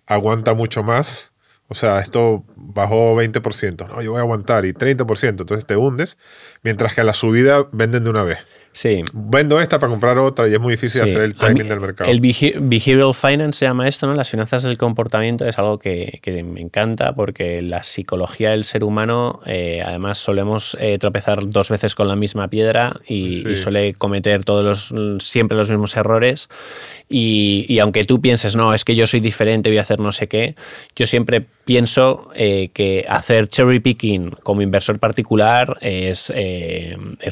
aguanta mucho más. O sea, esto bajó 20%. No, yo voy a aguantar. Y 30%. Entonces te hundes. Mientras que a la subida venden de una vez. Sí. Vendo esta para comprar otra, y es muy difícil hacer el timing del mercado. El behavioral finance se llama esto, ¿no? Las finanzas del comportamiento es algo que me encanta, porque la psicología del ser humano, además solemos tropezar 2 veces con la misma piedra y suele cometer siempre los mismos errores. Y aunque tú pienses, no, es que yo soy diferente, voy a hacer no sé qué, yo siempre pienso que hacer cherry picking como inversor particular es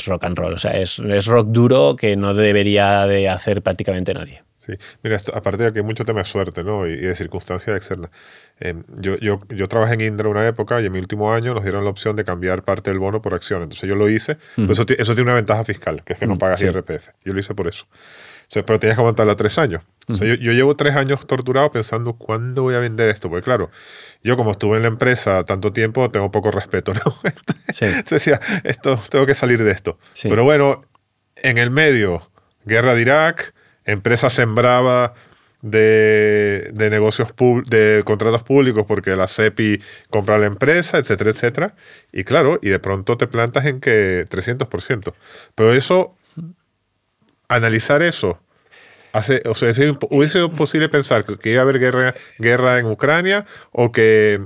rock and roll. O sea, es rock duro que no debería de hacer prácticamente nadie. Sí. Mira, aparte de que hay mucho tema de suerte, ¿no? y de circunstancias externas. Yo trabajé en Indra una época, y en mi último año nos dieron la opción de cambiar parte del bono por acción. Entonces yo lo hice. Pues eso tiene una ventaja fiscal, que es que no pagas IRPF. Yo lo hice por eso. O sea, pero tenías que aguantarla 3 años. O sea, yo llevo 3 años torturado pensando cuándo voy a vender esto. Porque claro, yo como estuve en la empresa tanto tiempo, tengo poco respeto, ¿no? Entonces decía, tengo que salir de esto. Sí. Pero bueno, en el medio, guerra de Irak, empresa sembraba de negocios de contratos públicos porque la CEPI compra la empresa, etcétera, etcétera. Y claro, y de pronto te plantas en que 300%. Pero eso, analizar eso, hubiese sido posible pensar que iba a haber guerra en Ucrania, o que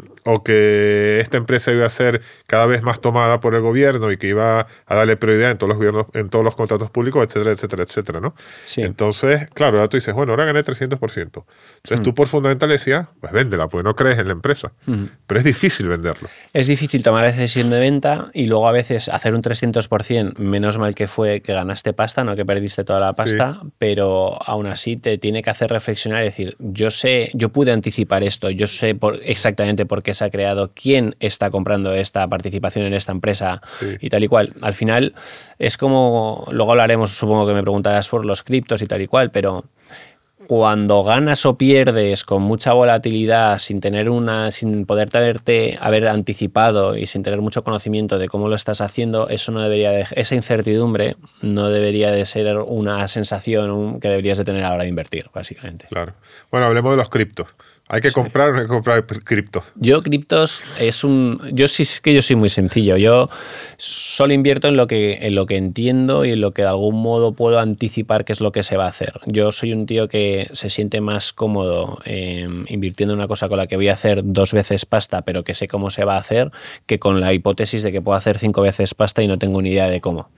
esta empresa iba a ser cada vez más tomada por el gobierno y que iba a darle prioridad en todos los gobiernos, en todos los contratos públicos, etcétera, etcétera, etcétera, ¿no? Sí. Entonces, claro, ahora tú dices, bueno, ahora gané 300%. Entonces tú por fundamental decías, pues véndela, porque no crees en la empresa. Pero es difícil venderlo. Es difícil tomar la decisión de venta, y luego a veces hacer un 300%, menos mal que fue que ganaste pasta, no que perdiste toda la pasta, pero aún así te tiene que hacer reflexionar y decir, yo pude anticipar esto, yo sé exactamente por qué se ha creado, quién está comprando esta participación en esta empresa y tal y cual. Al final es como, luego hablaremos, supongo que me preguntarás por los criptos y tal y cual, pero cuando ganas o pierdes con mucha volatilidad, sin poder haber anticipado y sin tener mucho conocimiento de cómo lo estás haciendo, esa incertidumbre no debería de ser una sensación que deberías de tener a la hora de invertir, básicamente. Claro. Bueno, hablemos de los criptos. ¿Hay que comprar o no hay que comprar criptos? Yo criptos yo soy muy sencillo. Yo solo invierto en lo que entiendo y en lo que de algún modo puedo anticipar qué es lo que se va a hacer. Yo soy un tío que se siente más cómodo invirtiendo en una cosa con la que voy a hacer 2 veces pasta, pero que sé cómo se va a hacer, que con la hipótesis de que puedo hacer 5 veces pasta y no tengo ni idea de cómo.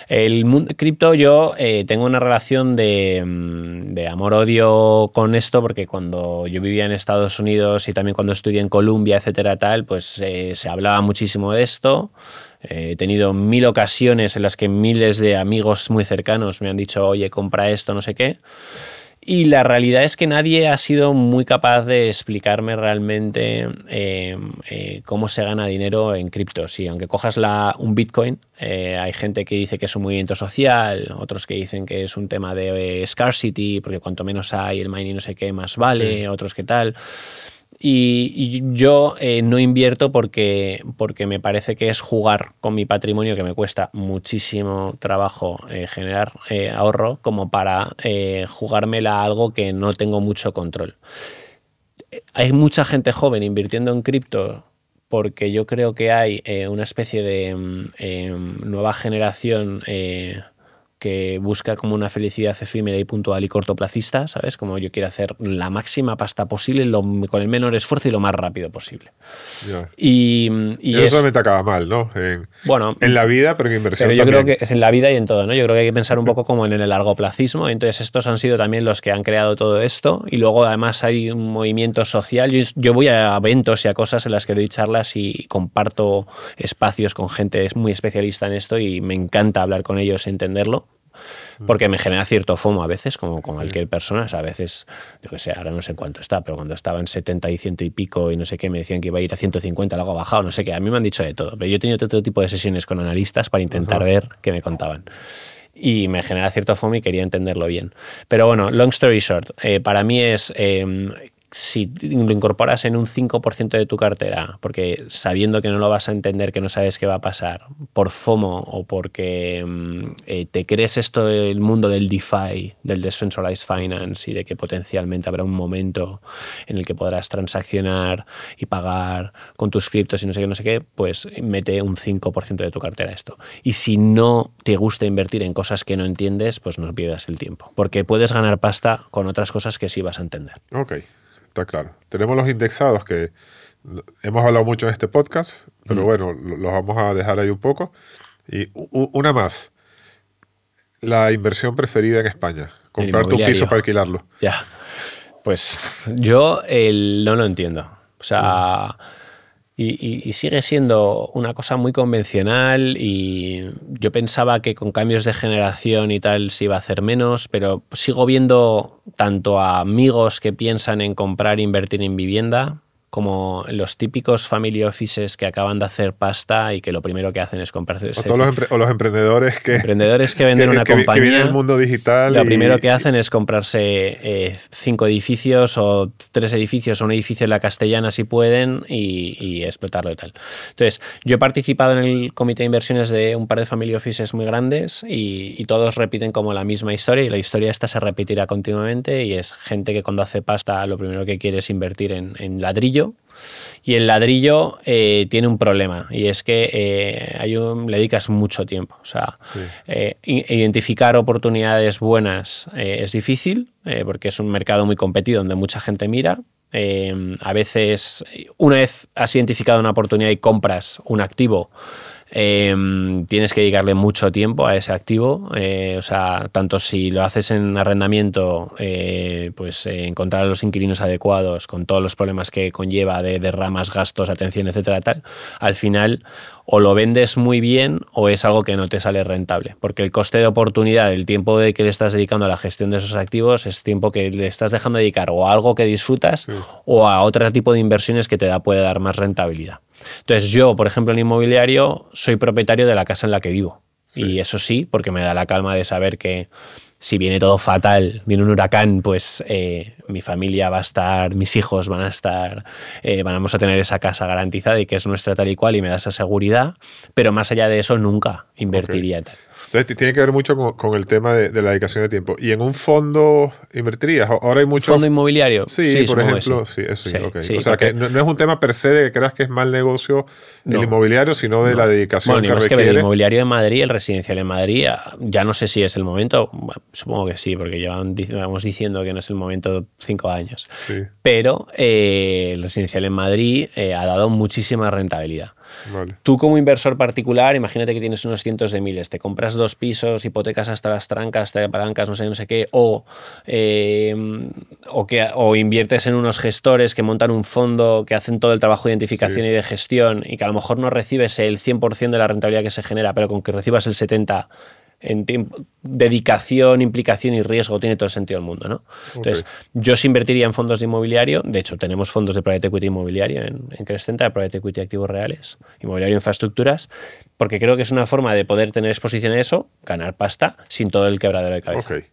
El mundo cripto, yo tengo una relación de amor-odio con esto, porque cuando yo vivía en Estados Unidos y también cuando estudié en Columbia, etcétera, pues se hablaba muchísimo de esto. He tenido 1000 ocasiones en las que miles de amigos muy cercanos me han dicho, oye, compra esto, no sé qué. Y la realidad es que nadie ha sido muy capaz de explicarme realmente cómo se gana dinero en criptos. Y aunque cojas un Bitcoin, hay gente que dice que es un movimiento social, otros que dicen que es un tema de scarcity, porque cuanto menos hay, el mining no sé qué más vale, otros que tal. Y yo no invierto porque me parece que es jugar con mi patrimonio, que me cuesta muchísimo trabajo generar ahorro, como para jugármela a algo que no tengo mucho control. Hay mucha gente joven invirtiendo en cripto porque yo creo que hay una especie de nueva generación que busca como una felicidad efímera y puntual y cortoplacista, ¿sabes? Como yo quiero hacer la máxima pasta posible con el menor esfuerzo y lo más rápido posible. Yeah. Y eso solamente acaba mal, ¿no? En la vida, pero en inversión pero yo también. creo que es en la vida y en todo, ¿no? Yo creo que hay que pensar un poco como en el largoplacismo. Entonces estos han sido también los que han creado todo esto, y luego además hay un movimiento social. Yo voy a eventos y a cosas en las que doy charlas y comparto espacios con gente muy especialista en esto, y me encanta hablar con ellos y entenderlo, porque me genera cierto FOMO a veces, como con cualquier persona. O sea, a veces, yo que sé, ahora no sé cuánto está, pero cuando estaba en 70 y 100 y pico y no sé qué, me decían que iba a ir a 150, luego ha bajado, no sé qué. A mí me han dicho de todo, pero yo he tenido todo tipo de sesiones con analistas para intentar ver qué me contaban. Y me genera cierto FOMO y quería entenderlo bien. Pero bueno, long story short, para mí es... si lo incorporas en un 5% de tu cartera, porque sabiendo que no lo vas a entender, que no sabes qué va a pasar, por FOMO o porque te crees esto del mundo del DeFi, del Decentralized Finance, y de que potencialmente habrá un momento en el que podrás transaccionar y pagar con tus criptos y no sé qué, pues mete un 5% de tu cartera a esto. Y si no te gusta invertir en cosas que no entiendes, pues no pierdas el tiempo, porque puedes ganar pasta con otras cosas que sí vas a entender. Ok. Está claro. Tenemos los indexados, que hemos hablado mucho en este podcast, pero bueno, los vamos a dejar ahí un poco. Y una más. La inversión preferida en España. Comprar tu piso para alquilarlo. Ya. Pues yo no lo entiendo. O sea... Y sigue siendo una cosa muy convencional, y yo pensaba que con cambios de generación y tal se iba a hacer menos, pero sigo viendo tanto a amigos que piensan en comprar e invertir en vivienda, como los típicos family offices que acaban de hacer pasta y que lo primero que hacen es comprarse... O los emprendedores que venden una compañía. Que vienen del mundo digital. Lo primero que hacen es comprarse 5 edificios o 3 edificios o un edificio en la Castellana si pueden, y explotarlo y tal. Entonces, yo he participado en el comité de inversiones de un par de family offices muy grandes, y todos repiten como la misma historia, y la historia esta se repetirá continuamente, y es gente que cuando hace pasta lo primero que quiere es invertir en ladrillo. Y el ladrillo tiene un problema, y es que le dedicas mucho tiempo. O sea, identificar oportunidades buenas es difícil, porque es un mercado muy competido donde mucha gente mira. A veces, una vez has identificado una oportunidad y compras un activo, tienes que dedicarle mucho tiempo a ese activo, o sea, tanto si lo haces en arrendamiento, pues encontrar a los inquilinos adecuados con todos los problemas que conlleva de derramas, gastos, atención, etcétera, tal. Al final o lo vendes muy bien o es algo que no te sale rentable, porque el coste de oportunidad, el tiempo que le estás dedicando a la gestión de esos activos, es tiempo que le estás dejando de dedicar o a algo que disfrutas o a otro tipo de inversiones que puede dar más rentabilidad. Entonces yo, por ejemplo, en inmobiliario soy propietario de la casa en la que vivo. Y eso sí, porque me da la calma de saber que si viene todo fatal, viene un huracán, pues mi familia va a estar, mis hijos van a estar, vamos a tener esa casa garantizada y que es nuestra tal y cual y me da esa seguridad, pero más allá de eso nunca invertiría tal. Entonces tiene que ver mucho con el tema de la dedicación de tiempo. ¿Y en un fondo invertirías? Ahora hay mucho... ¿Fondo inmobiliario? Sí, por ejemplo. Sí, eso sí, okay. O sea, que no es un tema per se de que creas que es mal negocio el inmobiliario, sino de la dedicación que requiere. Que el inmobiliario en Madrid, el residencial en Madrid, ya no sé si es el momento, bueno, supongo que sí, porque llevamos diciendo que no es el momento 5 años. Sí. Pero el residencial en Madrid ha dado muchísima rentabilidad. Vale. Tú como inversor particular, imagínate que tienes unos cientos de miles, te compras 2 pisos, hipotecas hasta las trancas, te apalancas no sé qué, o inviertes en unos gestores que montan un fondo que hacen todo el trabajo de identificación y de gestión y que a lo mejor no recibes el 100% de la rentabilidad que se genera, pero con que recibas el 70% en tiempo, dedicación, implicación y riesgo, tiene todo el sentido del mundo, ¿no? Entonces, yo sí invertiría en fondos de inmobiliario. De hecho, tenemos fondos de private equity inmobiliario en Crescenta, de private equity activos reales, inmobiliario infraestructuras, porque creo que es una forma de poder tener exposición a eso, ganar pasta, sin todo el quebradero de cabeza. Okay.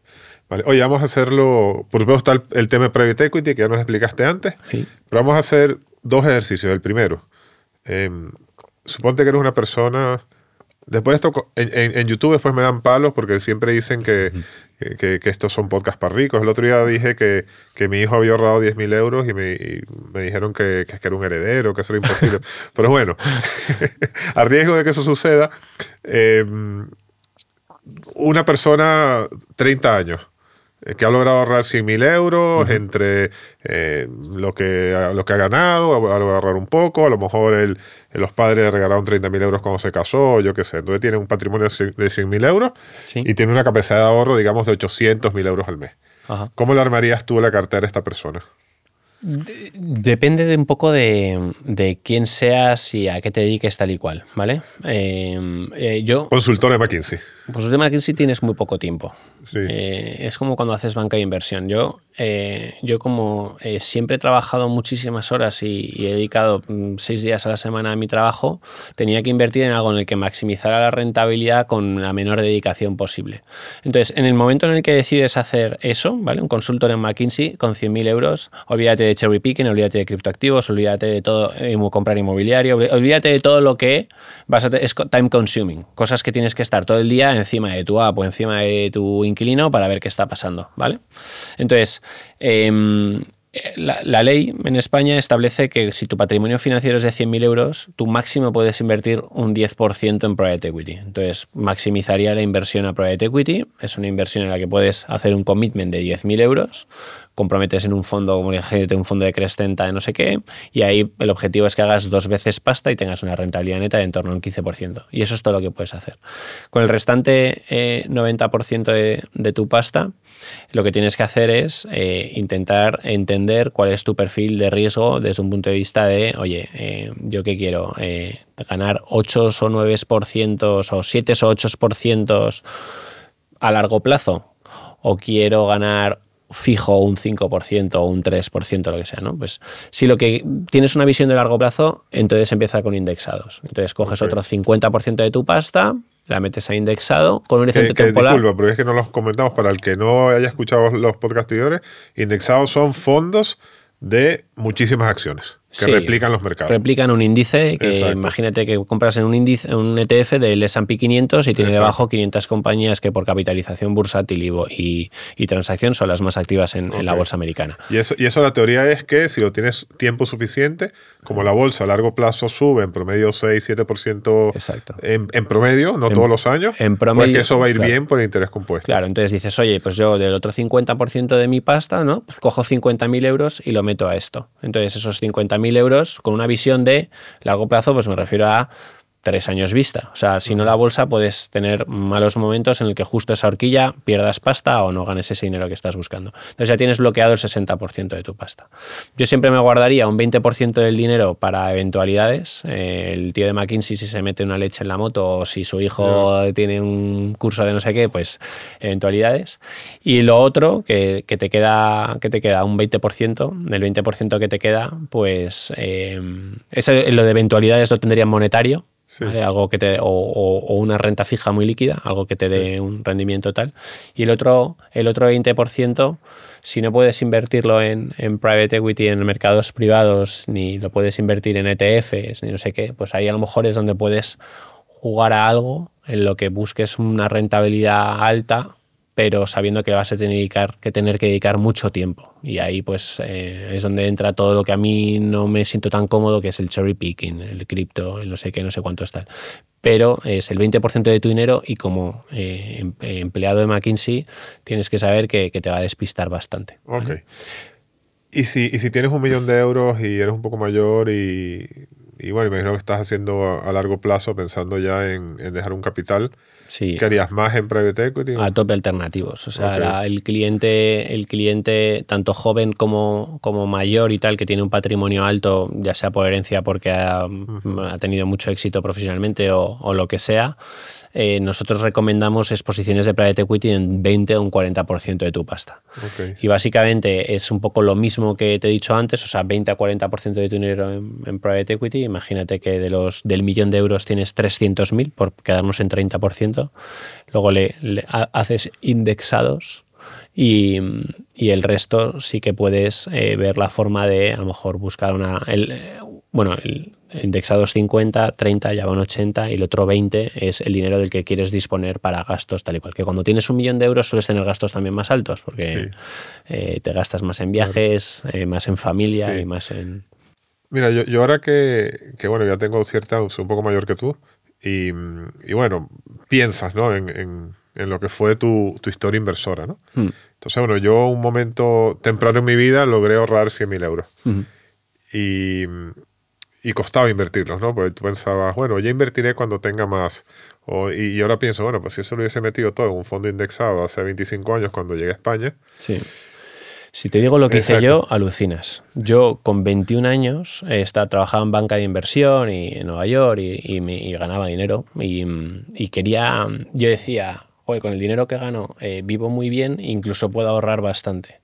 Vale. Oye, vamos a hacerlo, por supuesto está el tema de private equity que ya nos explicaste antes, sí. Pero vamos a hacer 2 ejercicios. El primero, suponte que eres una persona... Después de esto, en YouTube después me dan palos porque siempre dicen que estos son podcasts para ricos. El otro día dije que mi hijo había ahorrado 10.000 euros y me dijeron que era un heredero, que eso era imposible. Pero bueno, a riesgo de que eso suceda, una persona 30 años que ha logrado ahorrar 100.000 euros entre lo que ha ganado, ha logrado ahorrar un poco, a lo mejor los padres le regalaron 30.000 euros cuando se casó, yo qué sé. Entonces tiene un patrimonio de 100.000 euros sí. Y tiene una capacidad de ahorro, digamos, de 800.000 euros al mes. Ajá. ¿Cómo le armarías tú la cartera a esta persona? Depende de un poco de quién seas y a qué te dediques tal y cual, ¿vale? Yo... Consultor de McKinsey. Pues de McKinsey tienes muy poco tiempo. Sí. Es como cuando haces banca de inversión. Yo como siempre he trabajado muchísimas horas y he dedicado 6 días a la semana a mi trabajo, tenía que invertir en algo en el que maximizara la rentabilidad con la menor dedicación posible. Entonces, en el momento en el que decides hacer eso, ¿vale? Un consultor en McKinsey con 100.000 euros, olvídate de cherry picking, olvídate de criptoactivos, olvídate de todo, comprar inmobiliario, olvídate de todo lo que es time consuming, cosas que tienes que estar todo el día encima de tu app o encima de tu inquilino para ver qué está pasando, ¿vale? Entonces, la ley en España establece que si tu patrimonio financiero es de 100.000 euros, tú máximo puedes invertir un 10% en private equity. Entonces, maximizaría la inversión a private equity. Es una inversión en la que puedes hacer un commitment de 10.000 euros, comprometes en un fondo, como un fondo de Crescenta de no sé qué, y ahí el objetivo es que hagas 2 veces pasta y tengas una rentabilidad neta de en torno a un 15%. Y eso es todo lo que puedes hacer. Con el restante 90% de tu pasta, lo que tienes que hacer es intentar entender cuál es tu perfil de riesgo desde un punto de vista de, oye, yo qué quiero, ganar 8 o 9% o 7 o 8% a largo plazo, o quiero ganar fijo un 5% o un 3%, lo que sea, ¿no? Pues si lo que tienes una visión de largo plazo, entonces empieza con indexados. Entonces coges otro 50% de tu pasta, la metes a indexado con un horizonte temporal. Disculpa, pero es que no los comentamos para el que no haya escuchado los podcasts anteriores. Indexados son fondos de muchísimas acciones que replican los mercados. Replican un índice que Exacto. Imagínate que compras en un índice, un ETF del S&P 500 y tiene Exacto. debajo 500 compañías que por capitalización bursátil y transacción son las más activas en la bolsa americana. Y eso la teoría es que si lo tienes tiempo suficiente, como la bolsa a largo plazo sube en promedio 6-7% Exacto. En promedio, no todos los años, en promedio, pues que eso va a ir bien por el interés compuesto. Claro, entonces dices, oye, pues yo del otro 50% de mi pasta, ¿no? Pues cojo 50.000 euros y lo meto a esto. Entonces esos 50.000 euros con una visión de largo plazo, pues me refiero a 3 años vista. O sea, si no la bolsa puedes tener malos momentos en el que justo esa horquilla pierdas pasta o no ganes ese dinero que estás buscando. Entonces ya tienes bloqueado el 60% de tu pasta. Yo siempre me guardaría un 20% del dinero para eventualidades. El tío de McKinsey, si se mete una leche en la moto o si su hijo tiene un curso de no sé qué, pues eventualidades. Y lo otro, que te queda un 20%, del 20% que te queda, pues lo de eventualidades lo tendría en monetario. Sí. ¿vale? Algo que te, o una renta fija muy líquida, algo que te dé un rendimiento tal. Y el otro 20%, si no puedes invertirlo en private equity, en mercados privados, ni lo puedes invertir en ETFs, ni no sé qué, pues ahí a lo mejor es donde puedes jugar a algo en lo que busques una rentabilidad alta, pero sabiendo que vas a tener que dedicar mucho tiempo. Y ahí pues es donde entra todo lo que a mí no me siento tan cómodo, que es el cherry picking, el cripto, el no sé qué, no sé cuánto está. Pero es el 20% de tu dinero y como empleado de McKinsey tienes que saber que te va a despistar bastante. ¿Vale? Ok. Y si tienes 1 millón de euros y eres un poco mayor y bueno, imagino que estás haciendo a largo plazo, pensando ya en dejar un capital, Sí. ¿qué harías más en private equity? A tope alternativos. O sea, Ok. el cliente, tanto joven como mayor y tal, que tiene un patrimonio alto, ya sea por herencia porque ha tenido mucho éxito profesionalmente o lo que sea, nosotros recomendamos exposiciones de private equity en 20 o un 40% de tu pasta. Ok. Y básicamente es un poco lo mismo que te he dicho antes, o sea, 20 a 40% de tu dinero en private equity. Imagínate que del 1.000.000 de euros tienes 300.000, por quedarnos en 30%. Luego le haces indexados y el resto sí que puedes ver la forma de a lo mejor buscar el indexados 50, 30, ya van 80 y el otro 20 es el dinero del que quieres disponer para gastos tal y cual. Que cuando tienes 1 millón de euros sueles tener gastos también más altos porque te gastas más en viajes, más en familia y más en... Mira, yo ahora que bueno, ya tengo soy un poco mayor que tú y bueno, piensas, ¿no? en lo que fue tu historia inversora, ¿no? Entonces, bueno, yo un momento temprano en mi vida logré ahorrar 100.000 euros. Y costaba invertirlos, ¿no? Porque tú pensabas, bueno, ya invertiré cuando tenga más. Y ahora pienso, bueno, pues si eso lo hubiese metido todo en un fondo indexado hace 25 años cuando llegué a España. Sí. Si te digo lo que hice yo, alucinas. Yo con 21 años trabajaba en banca de inversión y en Nueva York y ganaba dinero y quería, yo decía, joder, con el dinero que gano vivo muy bien, incluso puedo ahorrar bastante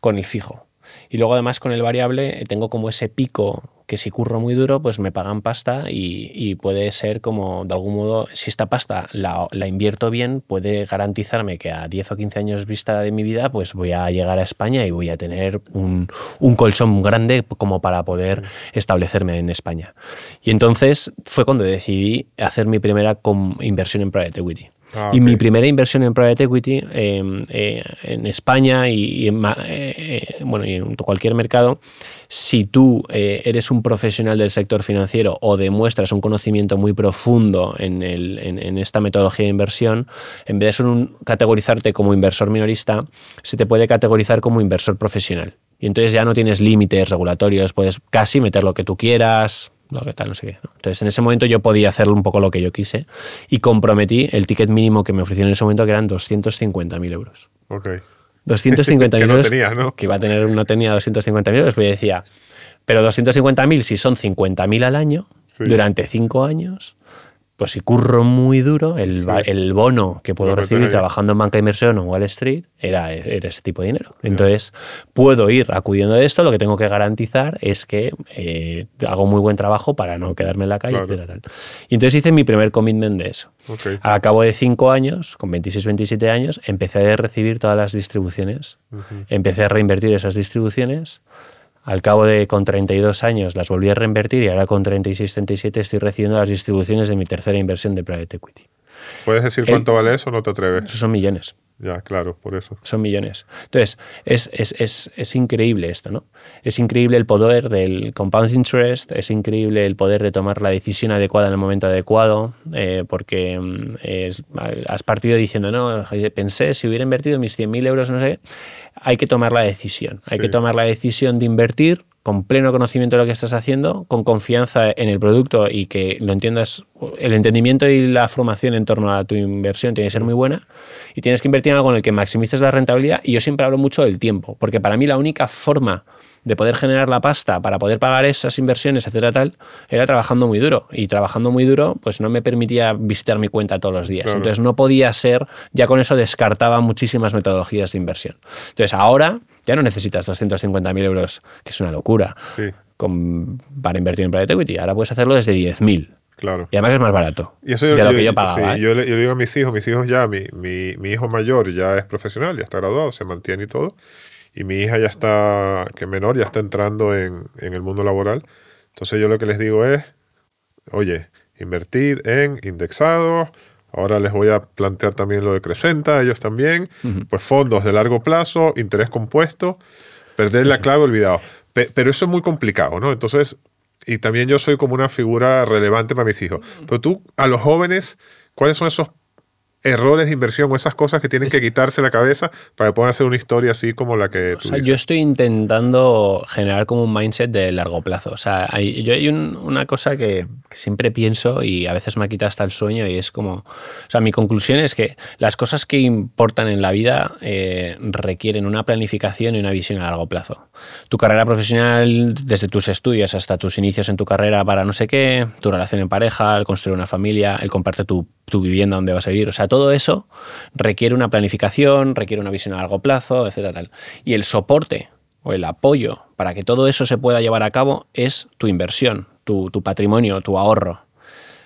con el fijo. Y luego además con el variable tengo como ese pico que si curro muy duro pues me pagan pasta y puede ser como de algún modo, si esta pasta la invierto bien, puede garantizarme que a 10 o 15 años vista de mi vida pues voy a llegar a España y voy a tener un colchón grande como para poder establecerme en España. Y entonces fue cuando decidí hacer mi primera inversión en private equity. Ah, y mi primera inversión en private equity en España y en cualquier mercado, si tú eres un profesional del sector financiero o demuestras un conocimiento muy profundo en esta metodología de inversión, en vez de categorizarte como inversor minorista, se te puede categorizar como inversor profesional. Y entonces ya no tienes límites regulatorios, puedes casi meter lo que tú quieras, lo que tal, no sé qué, ¿no? Entonces en ese momento yo podía hacer un poco lo que yo quise y comprometí el ticket mínimo que me ofrecieron en ese momento, que eran 250.000 euros. Ok. 250.000 euros. No tenías, ¿no? Que iba a tener, no tenía 250.000 euros, pero yo decía, pero 250.000 si son 50.000 al año, durante 5 años, pues si curro muy duro, el bono que puedo recibir trabajando en banca de inversión o en Wall Street era ese tipo de dinero. Entonces, puedo ir acudiendo a esto, lo que tengo que garantizar es que hago muy buen trabajo para no quedarme en la calle, etcétera, tal. Y entonces hice mi primer commitment de eso. Okay. Al cabo de 5 años, con 26, 27 años, empecé a recibir todas las distribuciones. Empecé a reinvertir esas distribuciones. Al cabo de, con 32 años, las volví a reinvertir y ahora con 36, 37 estoy recibiendo las distribuciones de mi tercera inversión de private equity. ¿Puedes decir cuánto vale eso o no te atreves? Esos son millones. Ya, claro, por eso. Son millones. Entonces, es increíble esto, ¿no? Es increíble el poder del compound interest, es increíble el poder de tomar la decisión adecuada en el momento adecuado, porque has partido diciendo, no, pensé, si hubiera invertido mis 100.000 euros, no sé, hay que tomar la decisión. Hay que tomar la decisión de invertir con pleno conocimiento de lo que estás haciendo, con confianza en el producto y que lo entiendas. El entendimiento y la formación en torno a tu inversión tiene que ser muy buena y tienes que invertir en algo en el que maximices la rentabilidad. Y yo siempre hablo mucho del tiempo, porque para mí la única forma de poder generar la pasta para poder pagar esas inversiones, etcétera, tal, era trabajando muy duro. Y trabajando muy duro, pues no me permitía visitar mi cuenta todos los días. Claro. Entonces no podía ser, ya con eso descartaba muchísimas metodologías de inversión. Entonces ahora ya no necesitas 250.000 euros, que es una locura, para invertir en private equity. Ahora puedes hacerlo desde 10.000. Claro. Y además es más barato y eso de lo que yo pagaba. Sí, yo le digo a mis hijos ya, mi hijo mayor ya es profesional, ya está graduado, se mantiene y todo. Y mi hija ya está, que es menor, ya está entrando en el mundo laboral. Entonces yo lo que les digo es, oye, invertid en indexados. Ahora les voy a plantear también lo de Crescenta, ellos también. Pues fondos de largo plazo, interés compuesto. Perder la clave, olvidado. Pero eso es muy complicado, ¿no? Entonces, y también yo soy como una figura relevante para mis hijos. Pero tú, a los jóvenes, ¿cuáles son esos errores de inversión o esas cosas que tienen que quitarse la cabeza para que puedan hacer una historia así como la que tú dices? Yo estoy intentando generar como un mindset de largo plazo. O sea, hay una cosa que siempre pienso y a veces me quita hasta el sueño y es como... O sea, mi conclusión es que las cosas que importan en la vida requieren una planificación y una visión a largo plazo. Tu carrera profesional, desde tus estudios hasta tus inicios en tu carrera para no sé qué, tu relación en pareja, el construir una familia, el comprarte tu vivienda donde vas a vivir. O sea, todo eso requiere una planificación, requiere una visión a largo plazo, etcétera, tal. Y el soporte o el apoyo para que todo eso se pueda llevar a cabo es tu inversión, tu patrimonio, tu ahorro.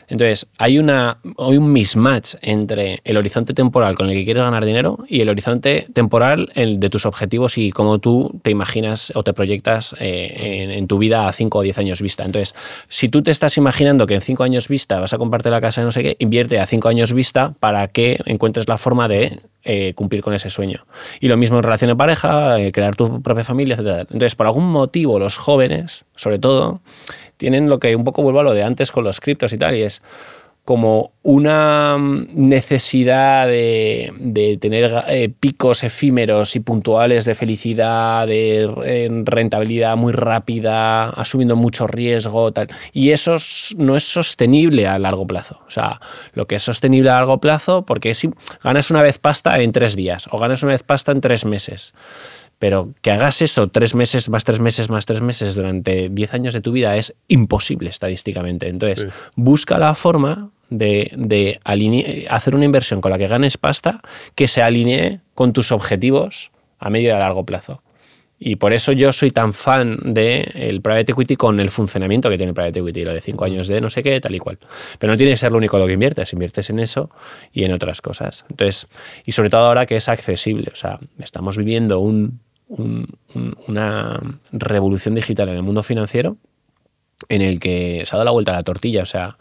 Entonces, hay un mismatch entre el horizonte temporal con el que quieres ganar dinero y el horizonte temporal de tus objetivos y cómo tú te imaginas o te proyectas en tu vida a 5 o 10 años vista. Entonces, si tú te estás imaginando que en 5 años vista vas a comprarte la casa de no sé qué, invierte a 5 años vista para que encuentres la forma de cumplir con ese sueño. Y lo mismo en relación de pareja, crear tu propia familia, etcétera. Entonces, por algún motivo, los jóvenes, sobre todo, tienen lo que un poco vuelvo a lo de antes con los criptos y tal, y es como una necesidad de tener picos efímeros y puntuales de felicidad, de rentabilidad muy rápida, asumiendo mucho riesgo, tal. Y eso no es sostenible a largo plazo. O sea, lo que es sostenible a largo plazo, porque si ganas una vez pasta en 3 días o ganas una vez pasta en 3 meses. Pero que hagas eso 3 meses, más 3 meses, más 3 meses durante 10 años de tu vida es imposible estadísticamente. Entonces, busca la forma de hacer una inversión con la que ganes pasta que se alinee con tus objetivos a medio y a largo plazo. Y por eso yo soy tan fan del private equity con el funcionamiento que tiene el private equity, lo de 5 años de no sé qué, tal y cual. Pero no tiene que ser lo único lo que inviertes en eso y en otras cosas. Entonces, y sobre todo ahora que es accesible. O sea, estamos viviendo una revolución digital en el mundo financiero en el que se ha dado la vuelta a la tortilla. O sea,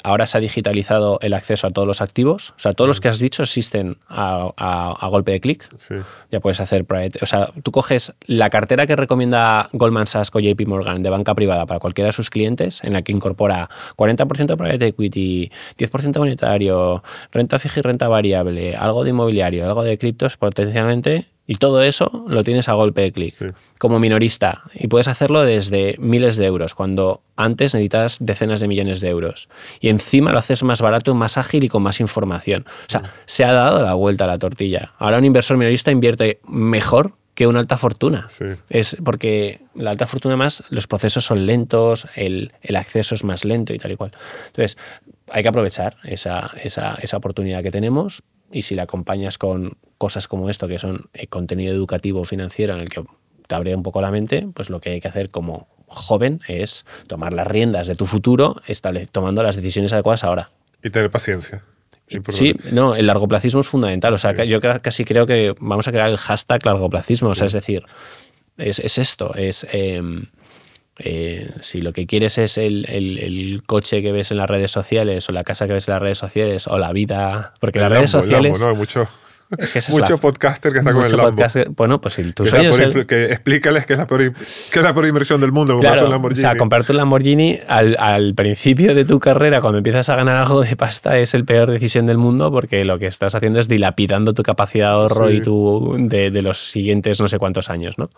ahora se ha digitalizado el acceso a todos los activos. O sea, todos los que has dicho existen a golpe de clic. Sí. Ya puedes hacer private. O sea, tú coges la cartera que recomienda Goldman Sachs o JP Morgan de banca privada para cualquiera de sus clientes, en la que incorpora 40% de private equity, 10% monetario, renta fija y renta variable, algo de inmobiliario, algo de criptos potencialmente. Y todo eso lo tienes a golpe de clic, como minorista. Y puedes hacerlo desde miles de euros, cuando antes necesitas decenas de millones de euros. Y encima lo haces más barato, más ágil y con más información. O sea, se ha dado la vuelta a la tortilla. Ahora un inversor minorista invierte mejor que una alta fortuna. Sí. Es porque la alta fortuna más, los procesos son lentos, el acceso es más lento y tal y cual. Entonces, hay que aprovechar esa oportunidad que tenemos. Y si la acompañas con cosas como esto, que son contenido educativo financiero en el que te abre un poco la mente, pues lo que hay que hacer como joven es tomar las riendas de tu futuro, tomando las decisiones adecuadas ahora. Y tener paciencia. Sí, no, el largoplacismo es fundamental. O sea, yo casi creo que vamos a crear el hashtag largoplacismo. O sea, es decir, es esto, es... si lo que quieres es el coche que ves en las redes sociales o la casa que ves en las redes sociales o la vida, porque las redes sociales... ¿no? Es que mucho podcaster que está con el Lambo. Bueno, pues si tú sueños... Que explícales que es la peor inversión del mundo, claro, un Lamborghini. O sea, comprarte un Lamborghini al principio de tu carrera, cuando empiezas a ganar algo de pasta, es el peor decisión del mundo, porque lo que estás haciendo es dilapidando tu capacidad de ahorro y de los siguientes no sé cuántos años, ¿no?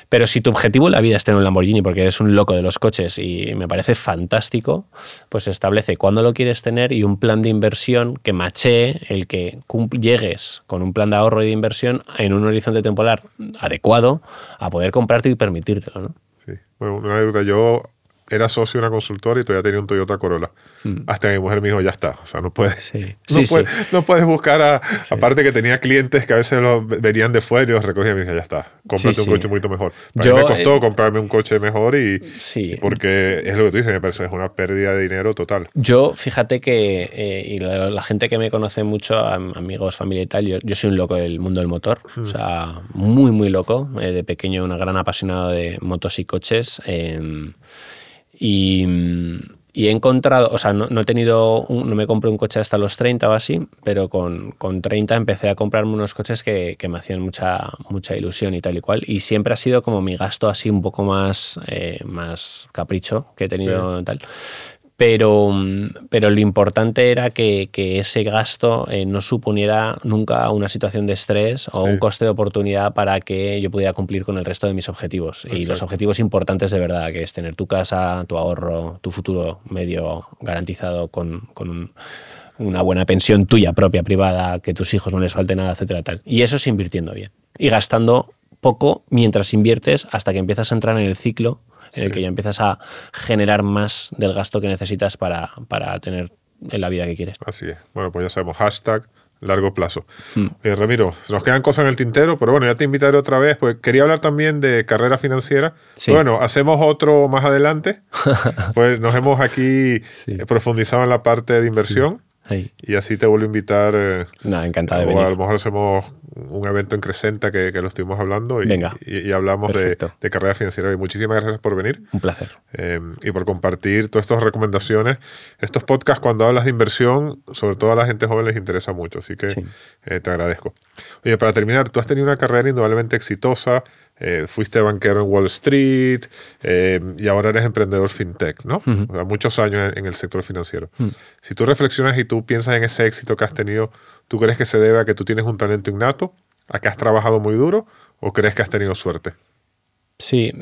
Pero si tu objetivo en la vida es tener un Lamborghini porque eres un loco de los coches y me parece fantástico, pues establece cuándo lo quieres tener y un plan de inversión que machee el que llegues con un plan de ahorro y de inversión en un horizonte temporal adecuado a poder comprarte y permitírtelo, ¿no? Sí. Bueno, una duda. Yo era socio de una consultora y todavía tenía un Toyota Corolla. Hasta que mi mujer me dijo, ya está. O sea, no puedes, no puedes buscar aparte que tenía clientes que a veces venían de fuera y los recogían y me decía, ya está, cómprate un coche mucho mejor. A mí me costó comprarme un coche mejor porque es lo que tú dices, me parece es una pérdida de dinero total. Yo, fíjate que y la gente que me conoce mucho, amigos, familia y tal, yo soy un loco del mundo del motor. O sea, muy, muy loco. De pequeño, un gran apasionado de motos y coches. Y he encontrado, o sea, no me compré un coche hasta los 30 o así, pero con 30 empecé a comprarme unos coches que me hacían mucha ilusión y tal y cual. Y siempre ha sido como mi gasto así un poco más capricho que he tenido tal. Pero lo importante era que ese gasto no suponiera nunca una situación de estrés o un coste de oportunidad para que yo pudiera cumplir con el resto de mis objetivos. Exacto. Y los objetivos importantes de verdad, que es tener tu casa, tu ahorro, tu futuro medio garantizado con una buena pensión tuya propia, privada, que tus hijos no les falte nada, etcétera, tal. Y eso es invirtiendo bien. Y gastando poco mientras inviertes hasta que empiezas a entrar en el ciclo en el que ya empiezas a generar más del gasto que necesitas para tener en la vida que quieres. Así es. Bueno, pues ya sabemos, #largo plazo. Ramiro, nos quedan cosas en el tintero, pero bueno, ya te invitaré otra vez, pues quería hablar también de carrera financiera. Sí. Bueno, hacemos otro más adelante. Pues nos hemos aquí profundizado en la parte de inversión. Sí. Y así te vuelvo a invitar. Encantado de venir. A lo mejor hacemos un evento en Crescenta que lo estuvimos hablando y hablamos de carrera financiera. Y muchísimas gracias por venir. Un placer. Y por compartir todas estas recomendaciones. Estos podcasts, cuando hablas de inversión, sobre todo a la gente joven les interesa mucho. Así que te agradezco. Oye, para terminar, tú has tenido una carrera indudablemente exitosa. Fuiste banquero en Wall Street y ahora eres emprendedor fintech, ¿no? O sea, muchos años en el sector financiero. Si tú reflexionas y tú piensas en ese éxito que has tenido, ¿tú crees que se debe a que tú tienes un talento innato, a que has trabajado muy duro o crees que has tenido suerte? Sí,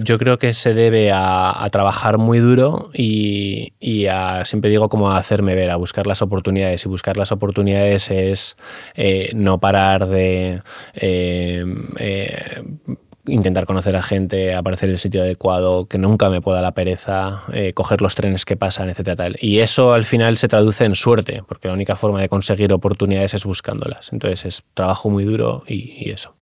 yo creo que se debe a trabajar muy duro y a, siempre digo, como a hacerme ver, a buscar las oportunidades. Y buscar las oportunidades es no parar de intentar conocer a gente, aparecer en el sitio adecuado, que nunca me pueda la pereza, coger los trenes que pasan, etcétera, tal. Y eso al final se traduce en suerte, porque la única forma de conseguir oportunidades es buscándolas. Entonces es trabajo muy duro y eso.